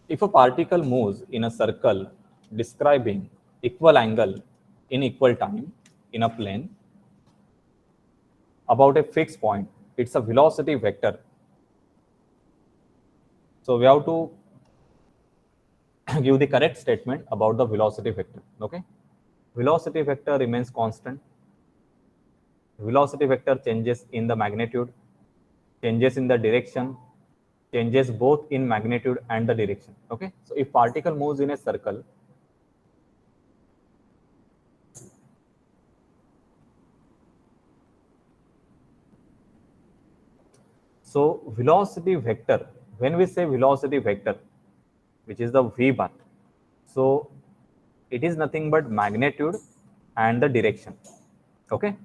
If a particle moves in a circle describing equal angle in equal time in a plane about a fixed point, it's a velocity vector. So we have to give the correct statement about the velocity vector. Okay, velocity vector remains constant. Velocity vector changes in the magnitude, changes in the direction, changes both in magnitude and the direction. Okay, so if particle moves in a circle, so velocity vector, when we say velocity vector, which is the v bar, so it is nothing but magnitude and the direction. Okay,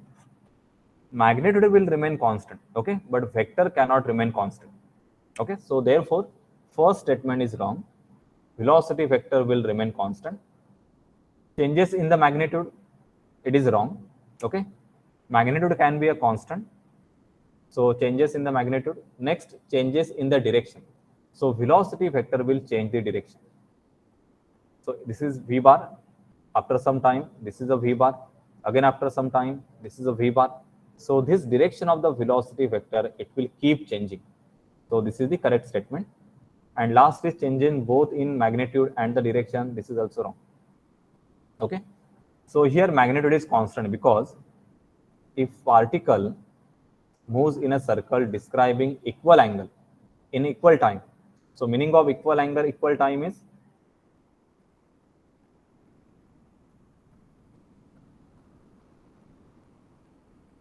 magnitude will remain constant. Okay, but vector cannot remain constant. Okay, so therefore first statement is wrong. Velocity vector will remain constant. Changes in the magnitude, it is wrong. Okay, magnitude can be a constant. So changes in the magnitude. Next, changes in the direction. So velocity vector will change the direction. So this is v bar. After some time, this is a v bar. Again, after some time, this is a v bar. So this direction of the velocity vector, it will keep changing. So this is the correct statement. And last is changing both in magnitude and the direction. This is also wrong. Okay. So here magnitude is constant because if particle moves in a circle describing equal angle in equal time. So meaning of equal angle, equal time is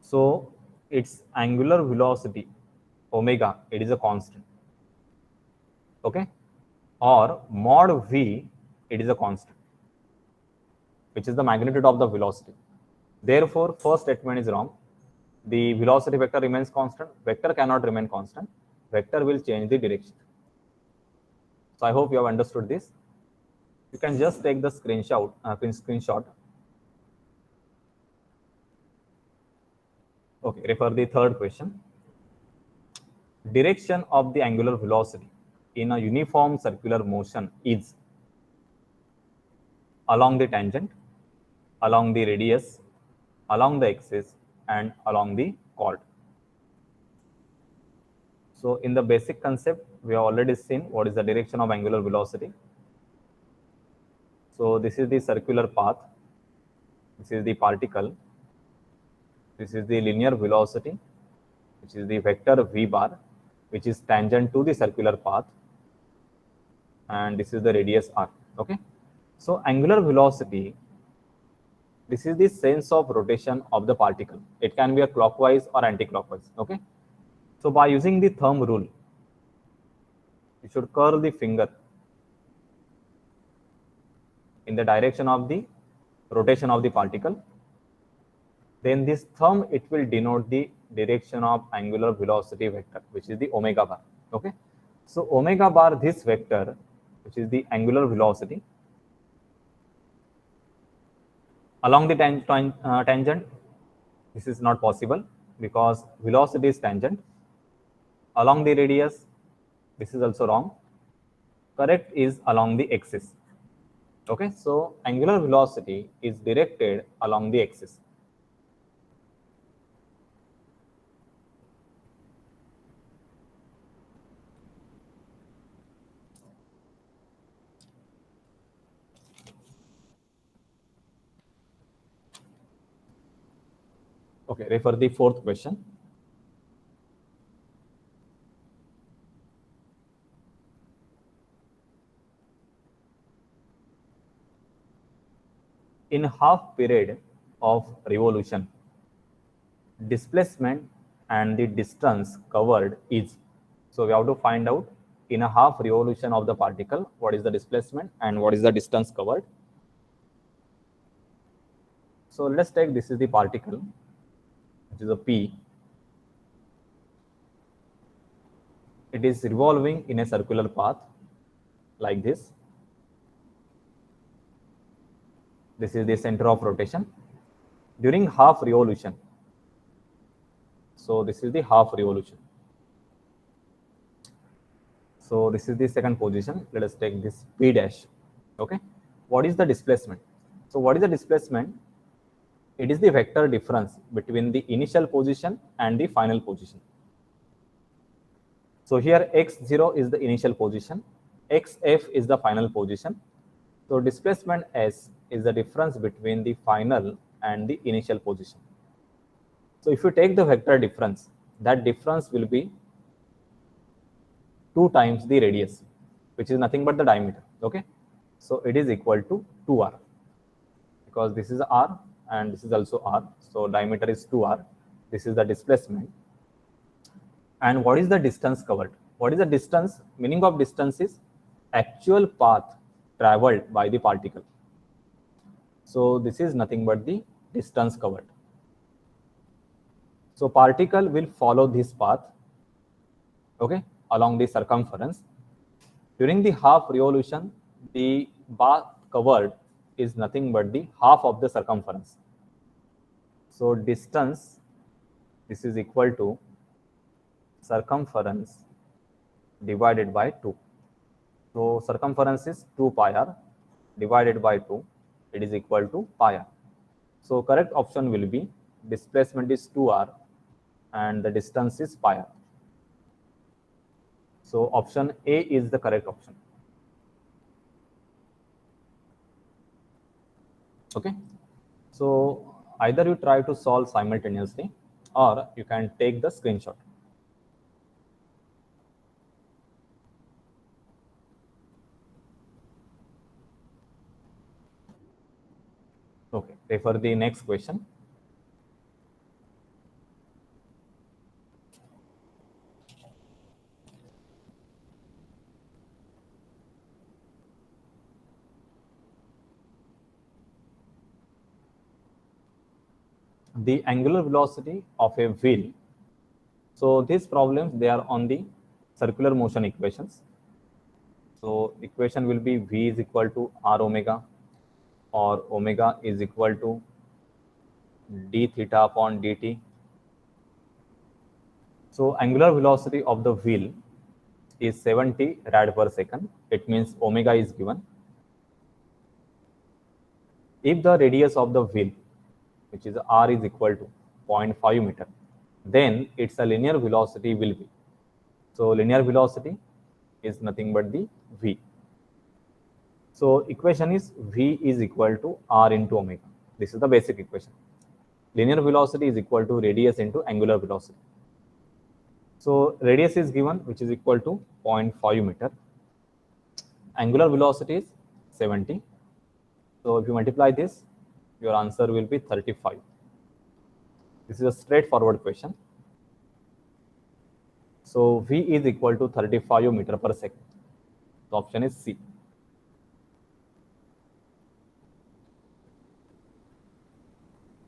so its angular velocity omega, it is a constant. Okay, or mod v, it is a constant, which is the magnitude of the velocity. Therefore, first statement is wrong. The velocity vector remains constant. Vector cannot remain constant. Vector will change the direction. So I hope you have understood this. You can just take the screenshot. Okay, refer the third question. Direction of the angular velocity in a uniform circular motion is along the tangent, along the radius, along the axis, and along the chord. So in the basic concept, we have already seen what is the direction of angular velocity. So this is the circular path. This is the particle. This is the linear velocity, which is the vector v bar, which is tangent to the circular path. And this is the radius r. Okay. So angular velocity, This is the sense of rotation of the particle. It can be a clockwise or anti-clockwise. Okay. So by using the thumb rule, you should curl the finger in the direction of the rotation of the particle. Then this thumb, it will denote the direction of angular velocity vector, which is the omega bar. Okay. So omega bar, this vector, which is the angular velocity, along the tangent, this is not possible because velocity is tangent. Along the radius, this is also wrong. Correct is along the axis. Okay, so angular velocity is directed along the axis. Okay, refer the fourth question. In half period of revolution, displacement and the distance covered is. So we have to find out in a half revolution of the particle, what is the displacement and what is the distance covered. So let's take this is the particle, which is a P. It is revolving in a circular path like this. This is the center of rotation during half revolution. So this is the half revolution. So this is the second position. Let us take this P dash. Okay. What is the displacement? So what is the displacement? It is the vector difference between the initial position and the final position. So here x0 is the initial position, xf is the final position. So displacement s is the difference between the final and the initial position. So if you take the vector difference, that difference will be 2 times the radius, which is nothing but the diameter. Okay, so it is equal to 2r, because this is r and this is also r. So diameter is 2r. This is the displacement. And what is the distance covered? What is the distance? Meaning of distance is actual path traveled by the particle. So this is nothing but the distance covered. So particle will follow this path, okay, along the circumference. During the half revolution, the path covered is nothing but the half of the circumference. So distance, this is equal to circumference divided by 2. So circumference is 2 pi r divided by 2. It is equal to pi r. So correct option will be displacement is 2r and the distance is pi r. So option A is the correct option. Okay. So either you try to solve simultaneously or you can take the screenshot. Okay, refer the next question. The angular velocity of a wheel. So these problems, they are on the circular motion equations. So equation will be V is equal to R omega, or omega is equal to d theta upon dt. So angular velocity of the wheel is 70 rad per second. It means omega is given. If the radius of the wheel, which is r, is equal to 0.5 meter, then its a linear velocity will be. So linear velocity is nothing but the v. So equation is v is equal to r into omega. This is the basic equation. Linear velocity is equal to radius into angular velocity. So radius is given, which is equal to 0.5 meter. Angular velocity is 70. So if you multiply this, your answer will be 35. This is a straightforward question. So V is equal to 35 meter per second. The option is C.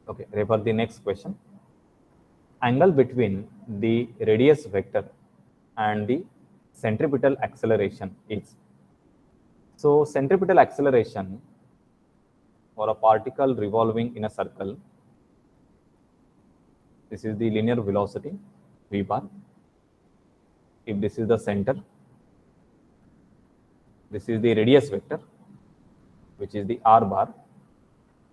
Okay, refer the next question. Angle between the radius vector and the centripetal acceleration is. So centripetal acceleration for a particle revolving in a circle, this is the linear velocity v bar. If this is the center, this is the radius vector, which is the r bar.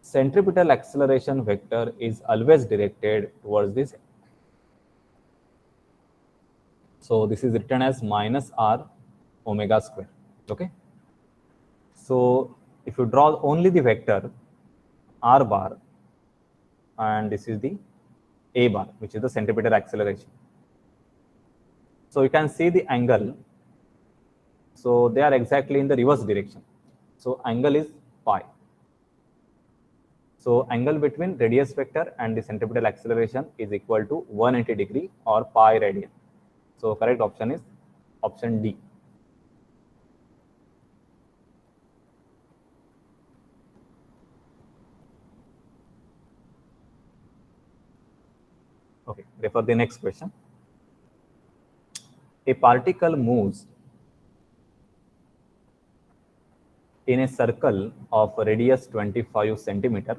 Centripetal acceleration vector is always directed towards this. So this is written as minus r omega square. Okay. So if you draw only the vector r bar, and this is the a bar, which is the centripetal acceleration. So you can see the angle. So they are exactly in the reverse direction. So angle is pi. So angle between radius vector and the centripetal acceleration is equal to 180 degree or pi radian. So correct option is option D. Okay, refer the next question. A particle moves in a circle of radius 25 centimeter.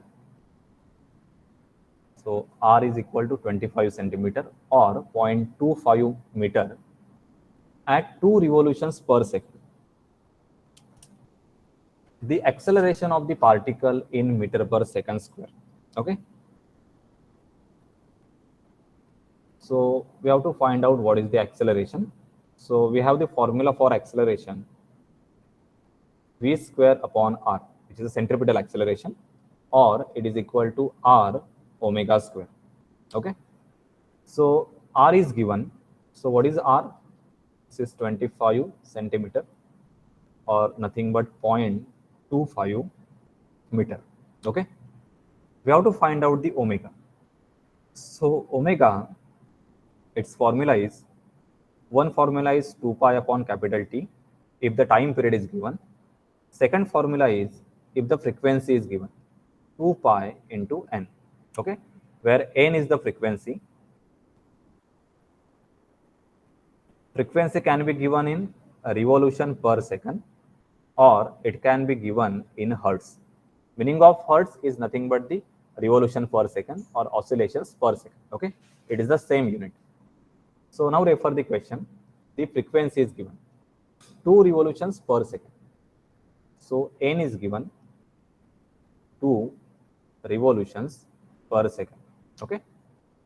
So r is equal to 25 centimeter or 0.25 meter at 2 revolutions per second. The acceleration of the particle in meter per second square. Okay. So we have to find out what is the acceleration. So we have the formula for acceleration, v square upon r, which is the centripetal acceleration, or it is equal to r omega square. Okay. So r is given. So what is r? This is 25 centimeter or nothing but 0.25 meter. Okay. We have to find out the omega. So omega, its formula is, one formula is 2 pi upon capital T if the time period is given. Second formula is if the frequency is given, 2 pi into n. Okay, where n is the frequency. Frequency can be given in a revolution per second, or it can be given in hertz. Meaning of hertz is nothing but the revolution per second or oscillations per second. Okay, it is the same unit. So now refer the question. The frequency is given 2 revolutions per second. So n is given 2 revolutions per second. Okay.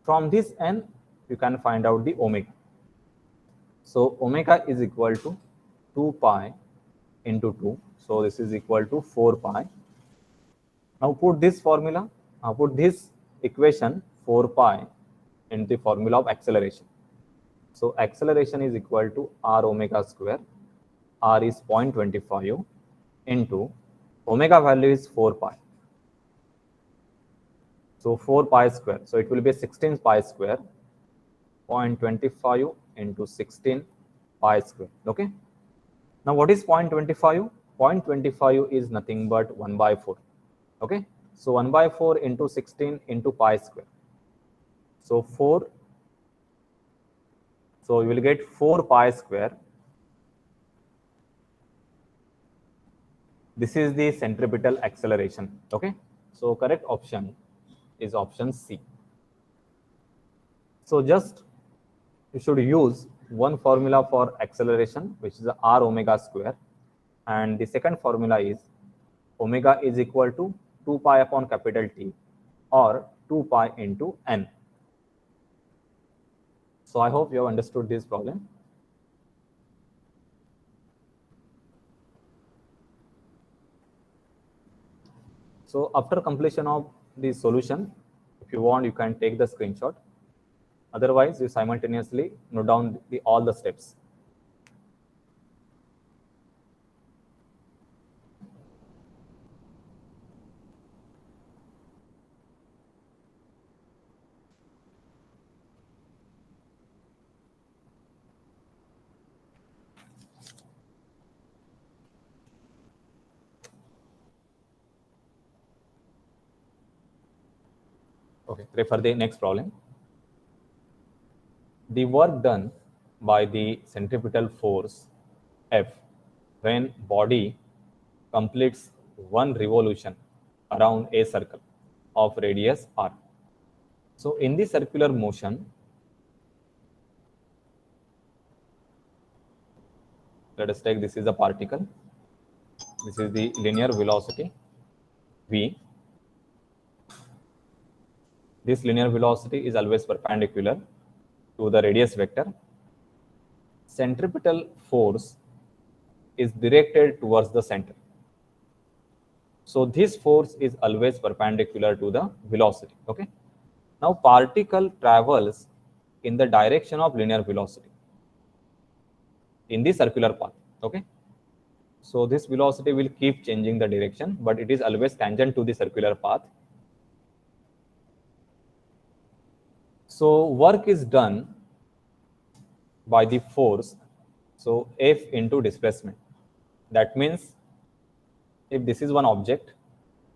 From this n, you can find out the omega. So omega is equal to 2 pi into 2. So this is equal to 4 pi. Now put this formula, put this equation 4 pi in the formula of acceleration. So acceleration is equal to r omega square. R is 0.25 into omega value is 4 pi. So 4 pi square. So it will be 16 pi square. 0.25 into 16 pi square. Okay. Now what is 0.25? 0.25 is nothing but 1 by 4. Okay. So 1 by 4 into 16 into pi square. So 4. So you will get 4 pi square. This is the centripetal acceleration. Okay. So correct option is option C. So just you should use one formula for acceleration, which is r omega square, and the second formula is omega is equal to 2 pi upon capital T or 2 pi into n. So I hope you have understood this problem. So after completion of the solution, if you want, you can take the screenshot. Otherwise, you simultaneously note down all the steps. Okay, refer the next problem. The work done by the centripetal force F when body completes one revolution around a circle of radius r. So in the circular motion, let us take this is a particle. This is the linear velocity v. This linear velocity is always perpendicular to the radius vector. Centripetal force is directed towards the center. So this force is always perpendicular to the velocity. Okay. Now particle travels in the direction of linear velocity in the circular path. Okay. So this velocity will keep changing the direction, but it is always tangent to the circular path. So work is done by the force, so F into displacement. That means if this is one object,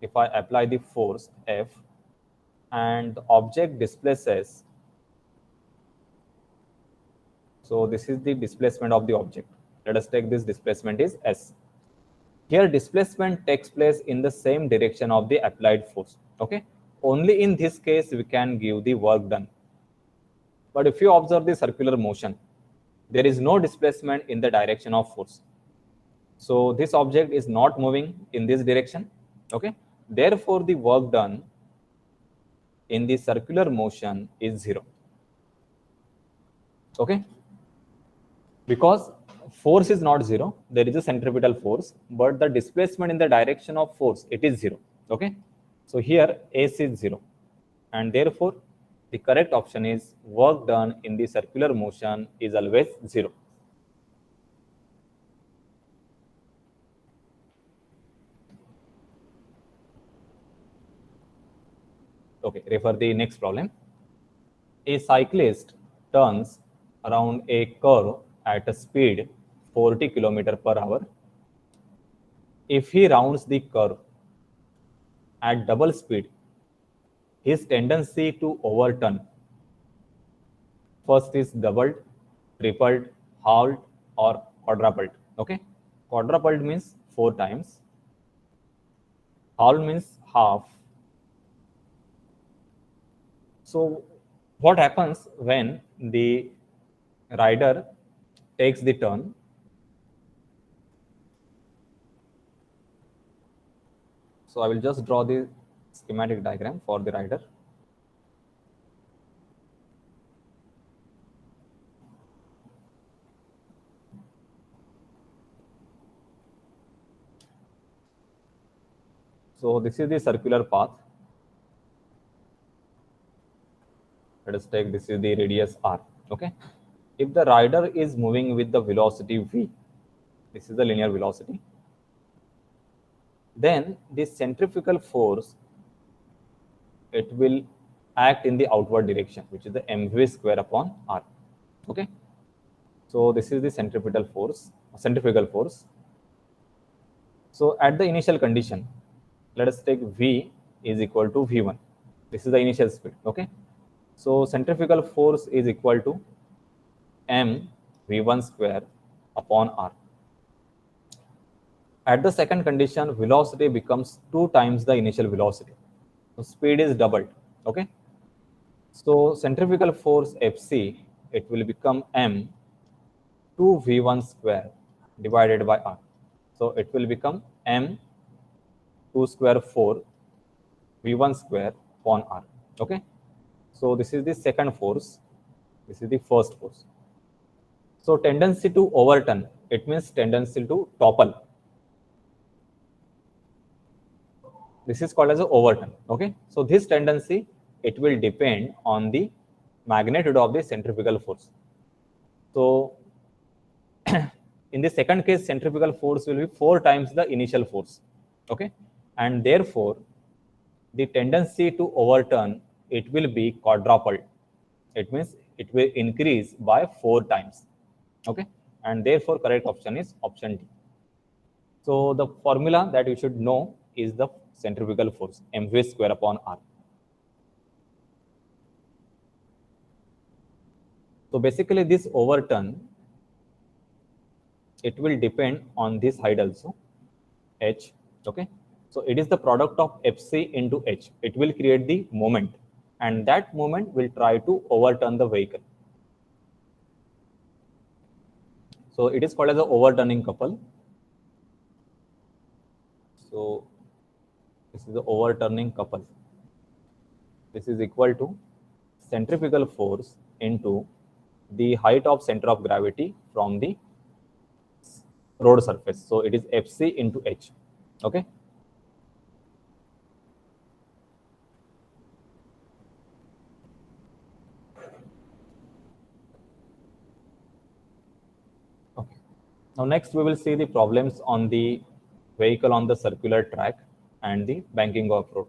if I apply the force F and the object displaces, so this is the displacement of the object. Let us take this displacement is S. Here displacement takes place in the same direction of the applied force. Okay. Only in this case we can give the work done. But if you observe the circular motion, there is no displacement in the direction of force. So this object is not moving in this direction. Okay. Therefore, the work done in the circular motion is 0. Okay. Because force is not 0, there is a centripetal force, but the displacement in the direction of force, it is 0. Okay. So here S is 0, and therefore the correct option is work done in the circular motion is always 0. Okay, refer the next problem. A cyclist turns around a curve at a speed 40 km/h. If he rounds the curve at double speed, his tendency to overturn first is doubled, tripled, halved, or quadrupled. Okay, quadrupled means 4 times, halved means half. So what happens when the rider takes the turn? So I will just draw the schematic diagram for the rider. So this is the circular path. Let us take this is the radius r. Okay. If the rider is moving with the velocity v, this is the linear velocity, then the centrifugal force, it will act in the outward direction, which is the mv square upon r. Okay. So this is the centripetal force, centrifugal force. So at the initial condition, let us take v is equal to v1. This is the initial speed. Okay. So centrifugal force is equal to m v1 square upon r. At the second condition, velocity becomes 2 times the initial velocity. So speed is doubled. Okay. So centrifugal force Fc, it will become m 2 v1 square divided by r. So it will become m 2 square 4 v1 square upon r. Okay. So this is the second force. This is the first force. So tendency to overturn, it means tendency to topple. This is called as an overturn. Okay. So this tendency, it will depend on the magnitude of the centrifugal force. So in the second case, centrifugal force will be 4 times the initial force. Okay. And therefore, the tendency to overturn, it will be quadrupled. It means it will increase by 4 times. Okay. And therefore, correct option is option D. So the formula that you should know is the centrifugal force, mv square upon r. So basically this overturn, it will depend on this height also, h. Okay, so it is the product of fc into h. It will create the moment, and that moment will try to overturn the vehicle. So it is called as a overturning couple. So this is the overturning couple. This is equal to centrifugal force into the height of center of gravity from the road surface. So it is fc into h. Okay. Okay. Now next we will see the problems on the vehicle on the circular track and the banking of road.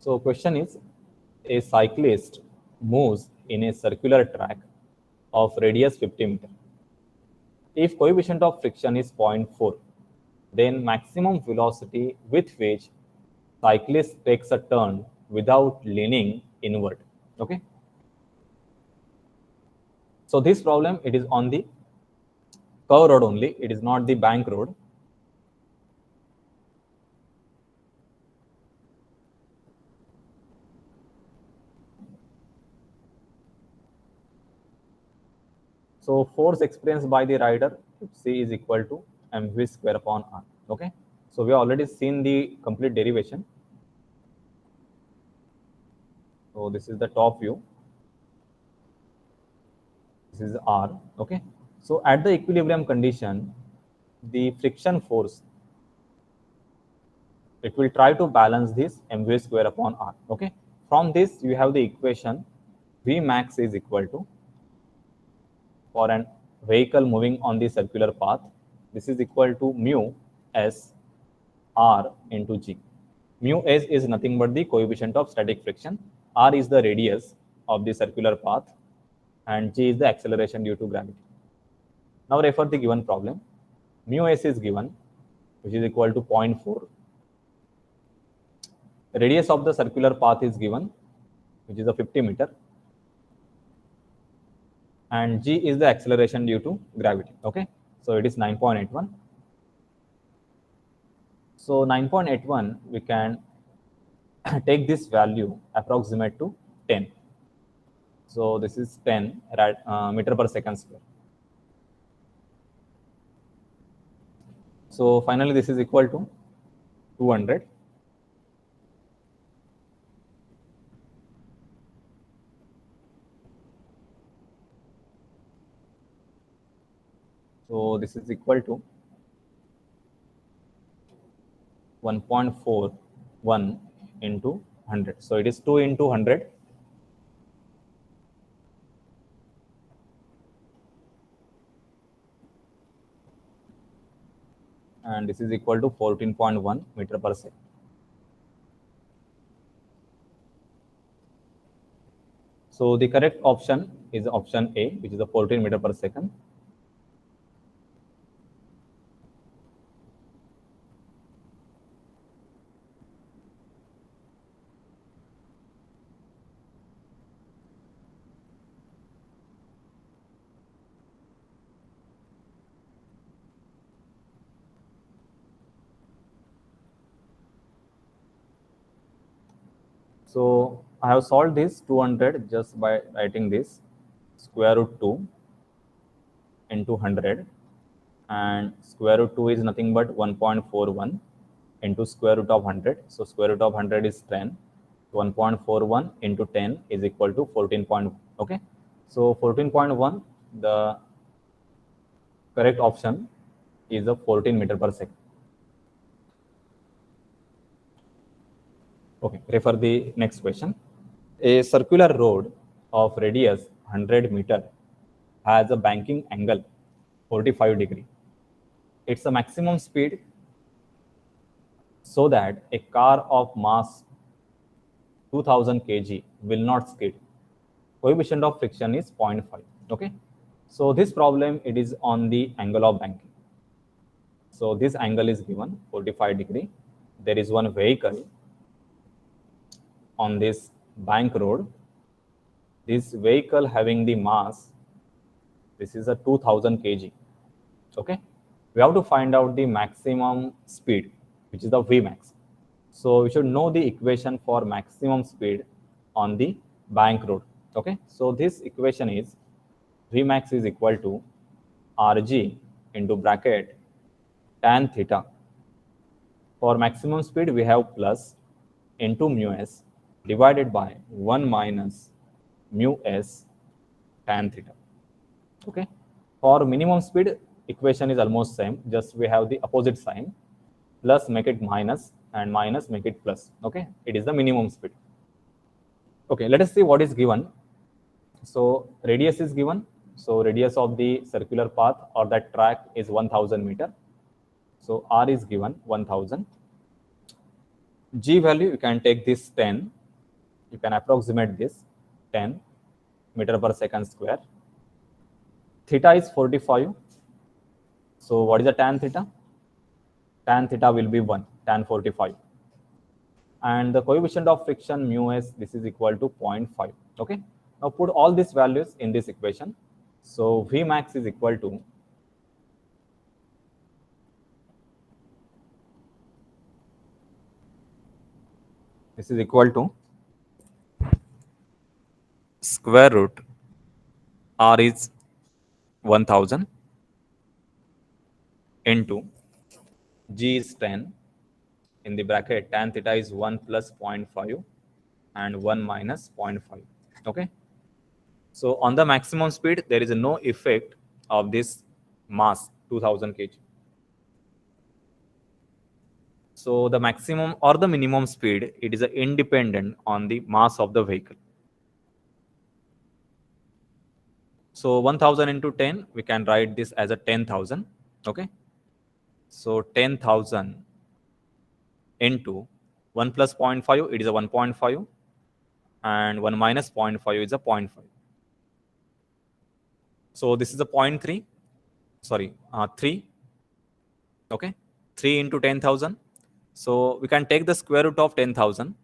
So question is, a cyclist moves in a circular track of radius 50 meter. If coefficient of friction is 0.4, then maximum velocity with which cyclist takes a turn without leaning inward. Okay. So this problem, it is on the curve road only. It is not the bank road. So force experienced by the rider C is equal to mv square upon r. Okay. So we have already seen the complete derivation. So this is the top view. This is r. Okay. So at the equilibrium condition, the friction force, it will try to balance this mv square upon r. Okay. From this you have the equation V max is equal to, for an vehicle moving on the circular path, this is equal to mu s r into g. Mu s is nothing but the coefficient of static friction, r is the radius of the circular path, and g is the acceleration due to gravity. Now refer the given problem. Mu s is given, which is equal to 0.4. Radius of the circular path is given, which is a 50 meter, and g is the acceleration due to gravity. Okay, so it is 9.81. So 9.81, we can take this value approximate to 10. So this is 10 meter per second square. So finally this is equal to 200. So this is equal to 1.41 into 100. So it is 2 into 100. And this is equal to 14.1 meter per second. So the correct option is option A, which is a 14 meter per second. So I have solved this 200 just by writing this square root 2 into 100, and square root 2 is nothing but 1.41 into square root of 100. So square root of 100 is 10. 1.41 into 10 is equal to 14. Okay, so 14.1, the correct option is a 14 meter per second. Okay, refer the next question. A circular road of radius 100 meter has a banking angle 45 degree. It's a maximum speed so that a car of mass 2000 kg will not skid. Coefficient of friction is 0.5. Okay, so this problem, it is on the angle of banking. So this angle is given 45 degree. There is one vehicle on this bank road. This vehicle having the mass, this is a 2000 kg. Okay, we have to find out the maximum speed, which is the Vmax. So we should know the equation for maximum speed on the bank road. Okay, so this equation is Vmax is equal to Rg into bracket tan theta. For maximum speed, we have plus into mu s divided by 1 minus mu s tan theta. Okay. For minimum speed, equation is almost same. Just we have the opposite sign. Plus make it minus and minus make it plus. Okay. It is the minimum speed. Okay. Let us see what is given. So radius is given. So radius of the circular path or that track is 1000 meter. So R is given 1000. G value, you can take this 10. You can approximate this 10 meter per second square. Theta is 45. So what is the tan theta? Tan theta will be 1, tan 45. And the coefficient of friction mu s, this is equal to 0.5. Okay. Now put all these values in this equation. So V max is equal to this is equal to square root R is 1000 into G is 10 in the bracket tan theta is 1 plus 0.5 and 1 minus 0.5. Okay. So on the maximum speed, there is no effect of this mass 2000 kg. So the maximum or the minimum speed, it is independent on the mass of the vehicle. So 1000 into 10, we can write this as a 10,000. Okay. So 10,000 into 1 plus 0.5, it is a 1.5 and 1 minus 0.5 is a 0.5. So this is a 0.3, sorry, 3. Okay. 3 into 10,000. So we can take the square root of 10,000.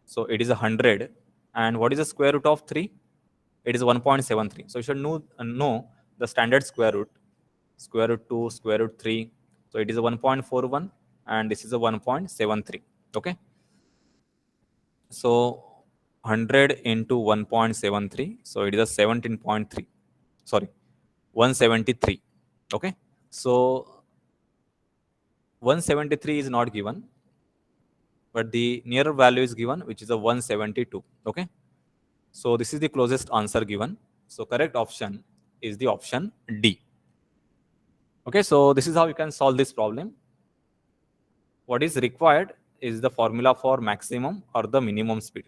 So it is 100. And what is the square root of 3? It is 1.73. So you should know the standard square root 2, square root 3. So it is a 1.41 and this is a 1.73. Okay. So 100 into 1.73. So it is a 17.3. Sorry, 173. Okay. So 173 is not given, but the nearer value is given, which is a 172. Okay. So this is the closest answer given. So correct option is the option D. Okay. So this is how you can solve this problem. What is required is the formula for maximum or the minimum speed.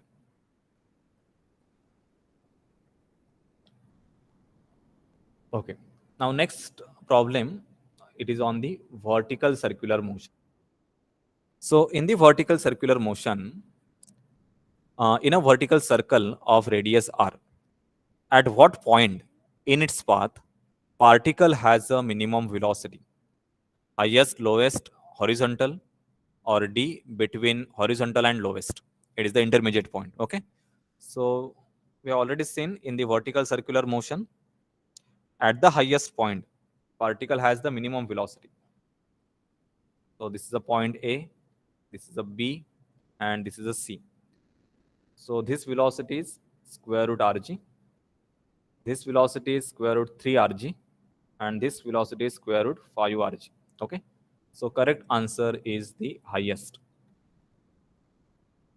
Okay. Now next problem, it is on the vertical circular motion. So in the vertical circular motion, in a vertical circle of radius r, at what point in its path particle has a minimum velocity? Highest, lowest, horizontal, or D between horizontal and lowest? It is the intermediate point. Okay. So we have already seen in the vertical circular motion, at the highest point, particle has the minimum velocity. So this is a point A, this is a B, and this is a C. So this velocity is square root rg. This velocity is square root 3 rg, and this velocity is square root 5 rg. Okay. So correct answer is the highest.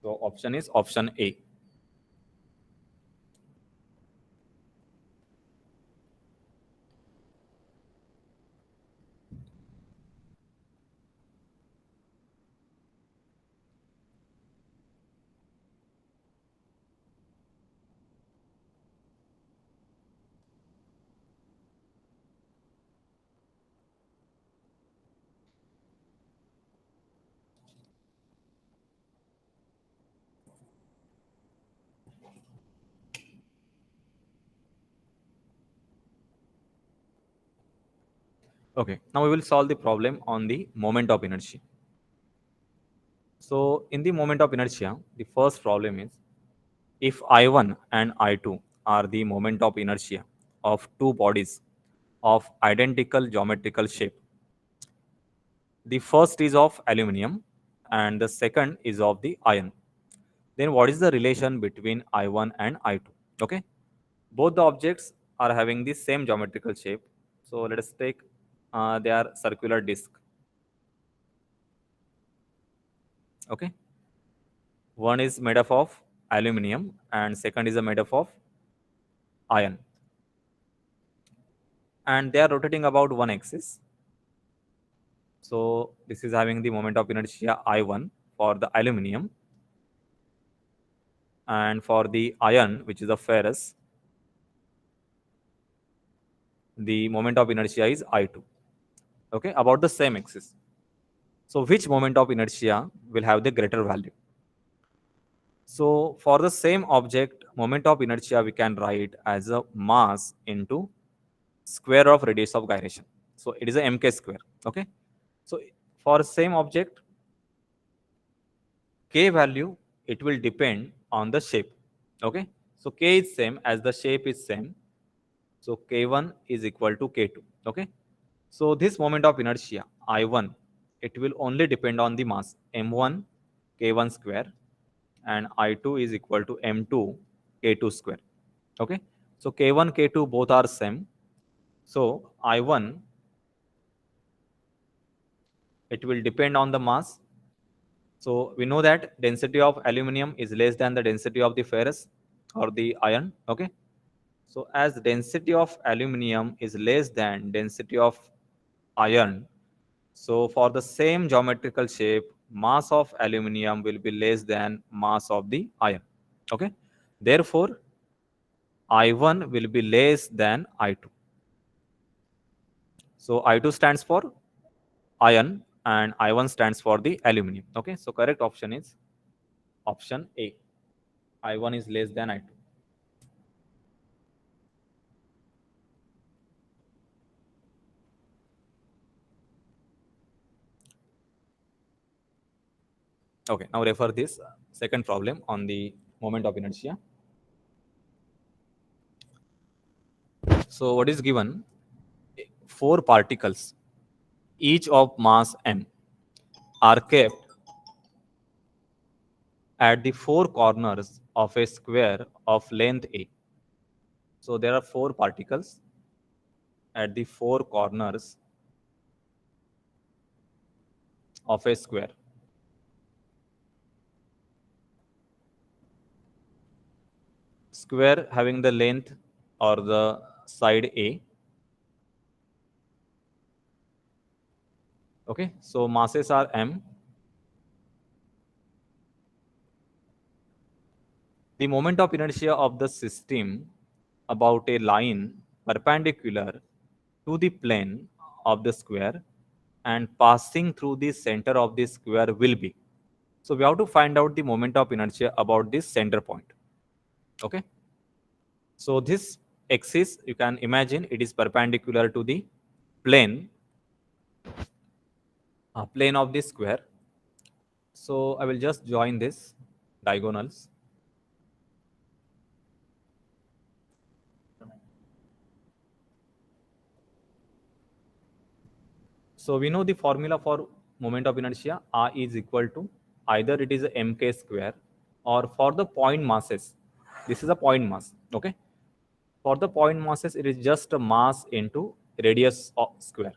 So option is option A. Okay, now we will solve the problem on the moment of inertia. So in the moment of inertia, the first problem is if I1 and I2 are the moment of inertia of two bodies of identical geometrical shape, the first is of aluminum and the second is of the iron, then what is the relation between I1 and I2? Okay, both the objects are having the same geometrical shape. So let us take they are circular disc. Okay, one is made up of aluminum and second is made up of iron, and they are rotating about one axis. So this is having the moment of inertia I1 for the aluminum, and for the iron, which is a ferrous, the moment of inertia is I2. Okay, about the same axis. So which moment of inertia will have the greater value? So for the same object, moment of inertia we can write as a mass into square of radius of gyration. So it is a mk square. Okay. So for same object, k value, it will depend on the shape. Okay. So k is same as the shape is same. So k1 is equal to k2. Okay. So this moment of inertia I1, it will only depend on the mass m1 k1 square, and I2 is equal to m2 k2 square. Okay. So k1 k2 both are same. So I1, it will depend on the mass. So we know that density of aluminum is less than the density of the ferrous or the iron. Okay. So as density of aluminum is less than density of iron, so for the same geometrical shape, mass of aluminum will be less than mass of the iron. Okay. Therefore, I1 will be less than I2. So I2 stands for iron and I1 stands for the aluminum. Okay. So correct option is option A. I1 is less than I2. Okay. Now refer this second problem on the moment of inertia. So what is given? Four particles, each of mass m, are kept at the four corners of a square of length a. So there are four particles at the four corners of a square. Square having the length or the side a. Okay, so masses are m. The moment of inertia of the system about a line perpendicular to the plane of the square and passing through the center of the square will be. So we have to find out the moment of inertia about this center point. Okay. So this axis, you can imagine it is perpendicular to the plane, plane of the square. So I will just join this diagonals. So we know the formula for moment of inertia R is equal to either it is a mk square, or for the point masses, this is a point mass. Okay. For the point masses, it is just a mass into radius of square.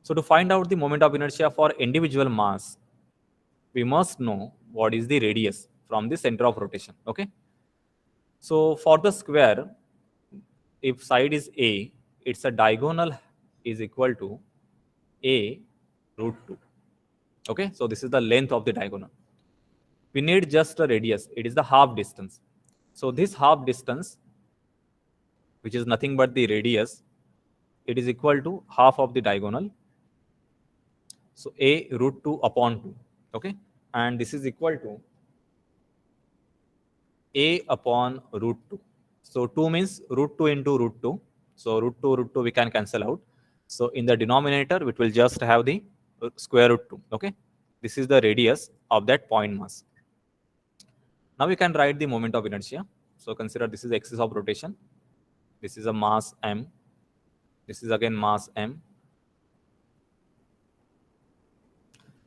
So to find out the moment of inertia for individual mass, we must know what is the radius from the center of rotation. Okay. So for the square, if side is a, its a diagonal is equal to a root 2. Okay. So this is the length of the diagonal. We need just a radius. It is the half distance. So this half distance, which is nothing but the radius, it is equal to half of the diagonal. So a root 2 upon 2. Okay. And this is equal to a upon root 2. So 2 means root 2 into root 2. So root 2 we can cancel out. So in the denominator, it will just have the square root 2. Okay, this is the radius of that point mass. Now we can write the moment of inertia. So consider this is the axis of rotation. This is a mass m. This is again mass m.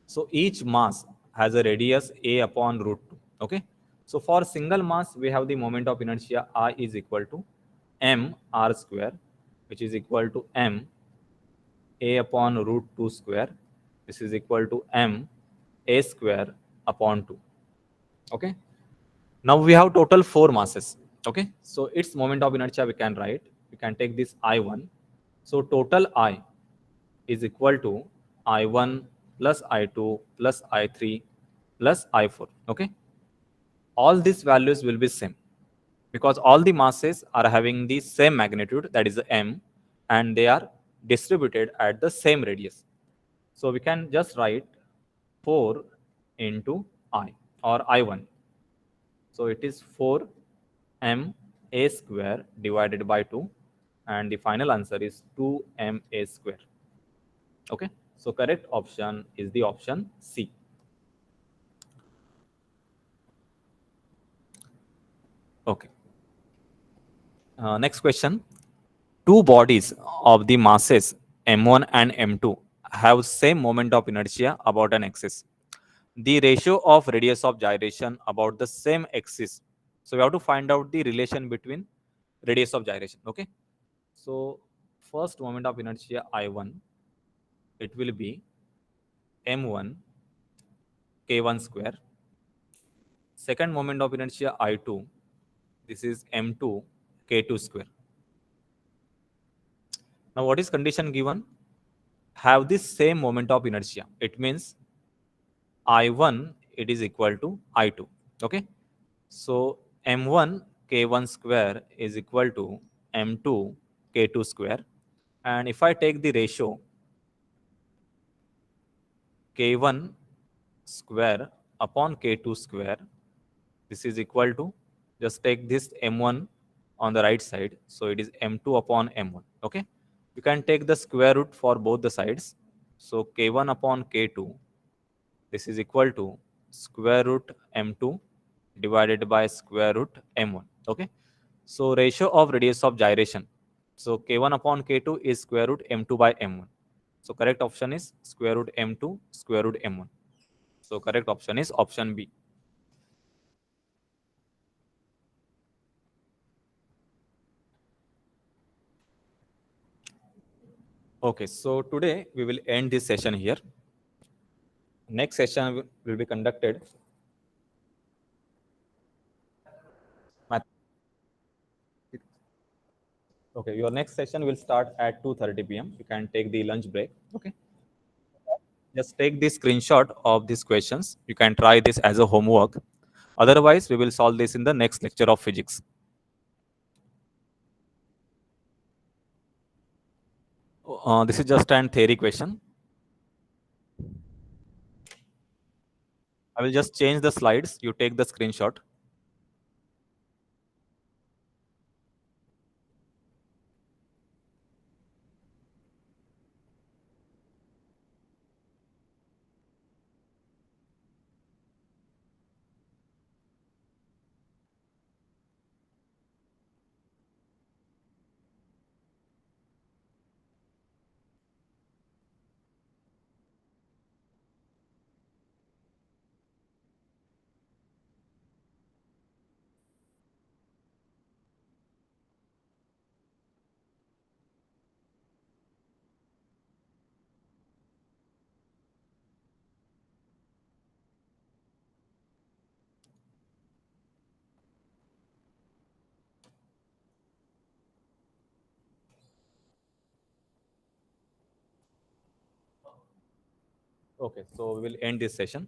So each mass has a radius a upon root 2. Okay. So for single mass, we have the moment of inertia I is equal to m r square, which is equal to m a upon root 2 square. This is equal to m a square upon 2. Okay. Now we have total 4 masses. Okay. So its moment of inertia we can write. We can take this I1. So total I is equal to I1 plus I2 plus I3 plus I4. Okay. All these values will be same because all the masses are having the same magnitude, that is m, and they are distributed at the same radius. So we can just write 4 into I or I1. So it is 4 m a square divided by 2, and the final answer is 2 m a square. Okay, so correct option is the option C. Okay, next question. Two bodies of the masses m1 and m2 have same moment of inertia about an axis. The ratio of radius of gyration about the same axis. So we have to find out the relation between radius of gyration. Okay, so first moment of inertia I1, it will be m1 k1 square. Second moment of inertia I2, this is m2 k2 square. Now what is condition given? Have this same moment of inertia. It means I1 it is equal to I2. Okay, so m1 k1 square is equal to m2 k2 square, and if I take the ratio k1 square upon k2 square, this is equal to, just take this m1 on the right side, so it is m2 upon m1. Okay, you can take the square root for both the sides, so k1 upon k2, this is equal to square root m2 divided by square root m1. Okay, so ratio of radius of gyration, so k1 upon k2 is square root m2 by m1. So correct option is square root m2 square root m1. So correct option is option B. Okay, so today we will end this session here. Next session will be conducted. Okay, your next session will start at 2:30 p.m. You can take the lunch break. Okay, just take the screenshot of these questions. You can try this as a homework. Otherwise, we will solve this in the next lecture of physics. This is just an theory question. I will just change the slides. You take the screenshot. Okay, so we will end this session.